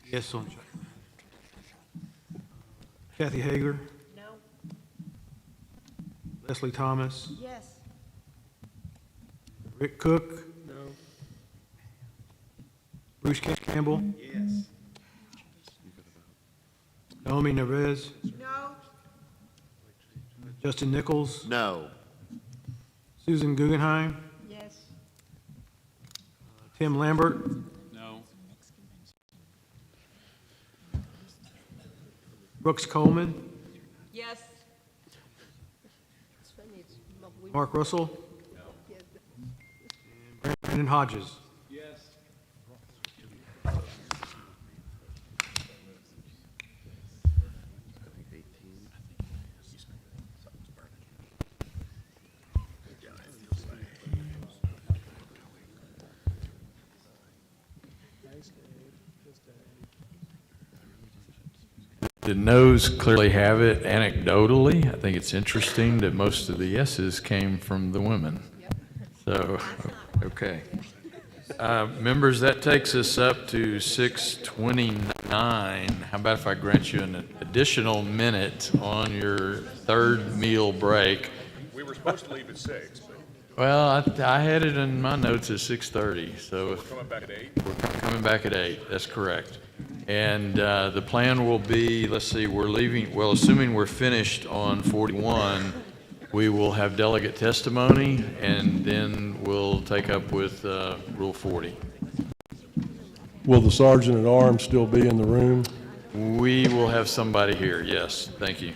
Yes on Chuck. Kathy Hager. No. Leslie Thomas. Yes. Rick Cook. No. Bruce Campbell. Yes. Naomi Nerez. No. Justin Nichols. No. Susan Guggenheim. Yes. Tim Lambert. No. Brooks Coleman, Yes. Mark Russell, and Brandon Hodges. The noes clearly have it anecdotally. I think it's interesting that most of the yeses came from the women. So, okay. Members, that takes us up to 6:29. How about if I grant you an additional minute on your third meal break? We were supposed to leave at 6, but Well, I had it in my notes at 6:30, so we're coming back at 8. we're coming back at 8, that's correct. And the plan will be, let's see, we're leaving, well, assuming we're finished on 41, we will have delegate testimony, and then we'll take up with Rule 40. Will the sergeant at arms still be in the room? We will have somebody here, yes, thank you.